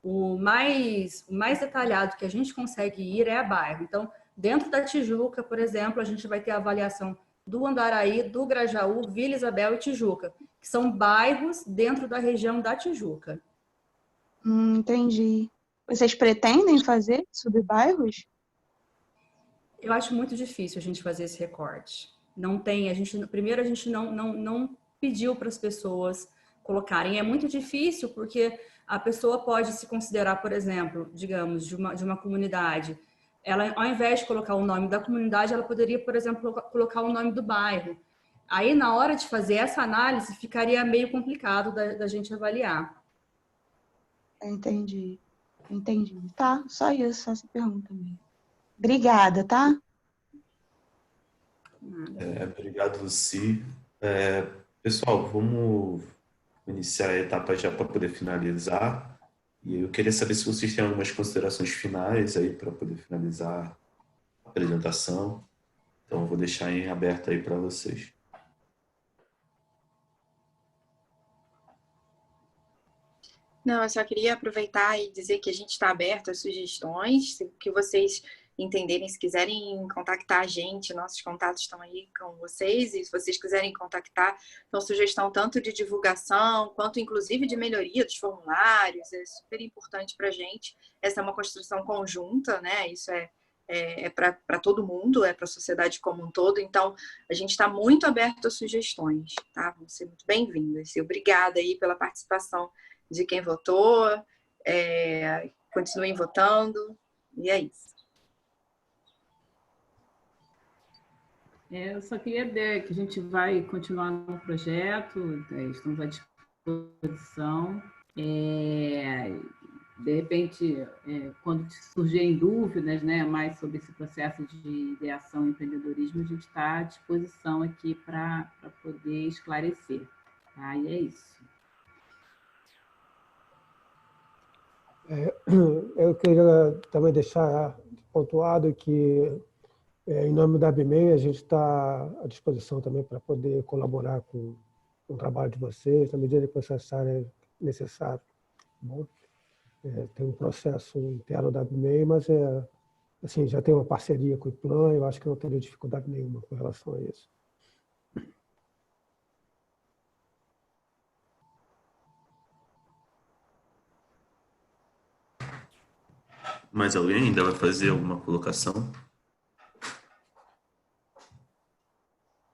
O mais detalhado que a gente consegue ir é a bairro. Então, dentro da Tijuca, por exemplo, a gente vai ter a avaliação do Andaraí, do Grajaú, Vila Isabel e Tijuca, que são bairros dentro da região da Tijuca. Entendi. Vocês pretendem fazer subbairros? Eu acho muito difícil a gente fazer esse recorte. Primeiro a gente não pediu para as pessoas colocarem. É muito difícil porque a pessoa pode se considerar, por exemplo, digamos, de uma comunidade. Ela, ao invés de colocar o nome da comunidade, ela poderia, por exemplo, colocar o nome do bairro. Aí, na hora de fazer essa análise, ficaria meio complicado da gente avaliar. Entendi. Tá, só isso, essa pergunta mesmo. Obrigada, tá? Obrigado, Lucy. Pessoal, vamos iniciar a etapa já para poder finalizar. E eu queria saber se vocês têm algumas considerações finais aí para poder finalizar a apresentação. Então, eu vou deixar em aberto aí para vocês. Não, eu só queria aproveitar e dizer que a gente está aberto às sugestões, que vocês entenderem, se quiserem contactar a gente, nossos contatos estão aí com vocês, e se vocês quiserem contactar, então sugestão tanto de divulgação, quanto inclusive de melhoria dos formulários, é super importante para a gente. Essa é uma construção conjunta, né? Isso é para todo mundo, é para a sociedade como um todo, então a gente está muito aberto a sugestões, tá? Vão ser muito bem-vindas. E obrigada aí pela participação de quem votou, continuem votando, e é isso. Eu só queria dizer que a gente vai continuar no projeto, estamos à disposição. De repente, quando surgirem dúvidas, né, mais sobre esse processo de ideação e empreendedorismo, a gente está à disposição aqui para poder esclarecer. Tá? E é isso. Eu queria também deixar pontuado que, em nome da ABMEI, a gente está à disposição também para poder colaborar com o trabalho de vocês, na medida que vocês acharem necessário. Bom? tem um processo interno da ABMEI, mas assim, já tem uma parceria com o IPLAN, eu acho que não teria dificuldade nenhuma com relação a isso. Mais alguém ainda vai fazer alguma colocação?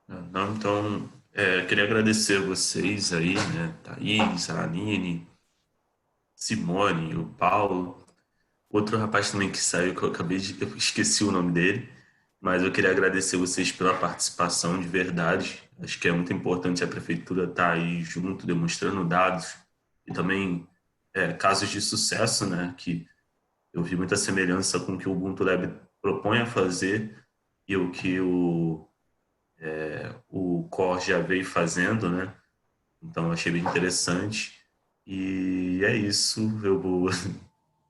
Não, então, queria agradecer a vocês aí, né? Thaís, a Aline, Simone, o Paulo, outro rapaz também que saiu, que eu esqueci o nome dele, mas eu queria agradecer vocês pela participação de verdade. Acho que é muito importante a prefeitura estar aí junto, demonstrando dados e também casos de sucesso, né? Que eu vi muita semelhança com o que o Ubuntu Lab propõe a fazer e o que o Core já veio fazendo, né? Então, achei bem interessante. E é isso. Eu vou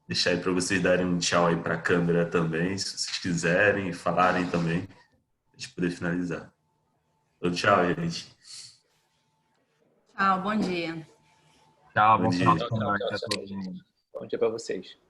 deixar aí para vocês darem um tchau aí para a câmera também, se vocês quiserem, e falarem também, para a gente poder finalizar. Então, tchau, gente. Tchau, bom dia. Tchau, bom dia. final de semana a todos. Bom dia para vocês.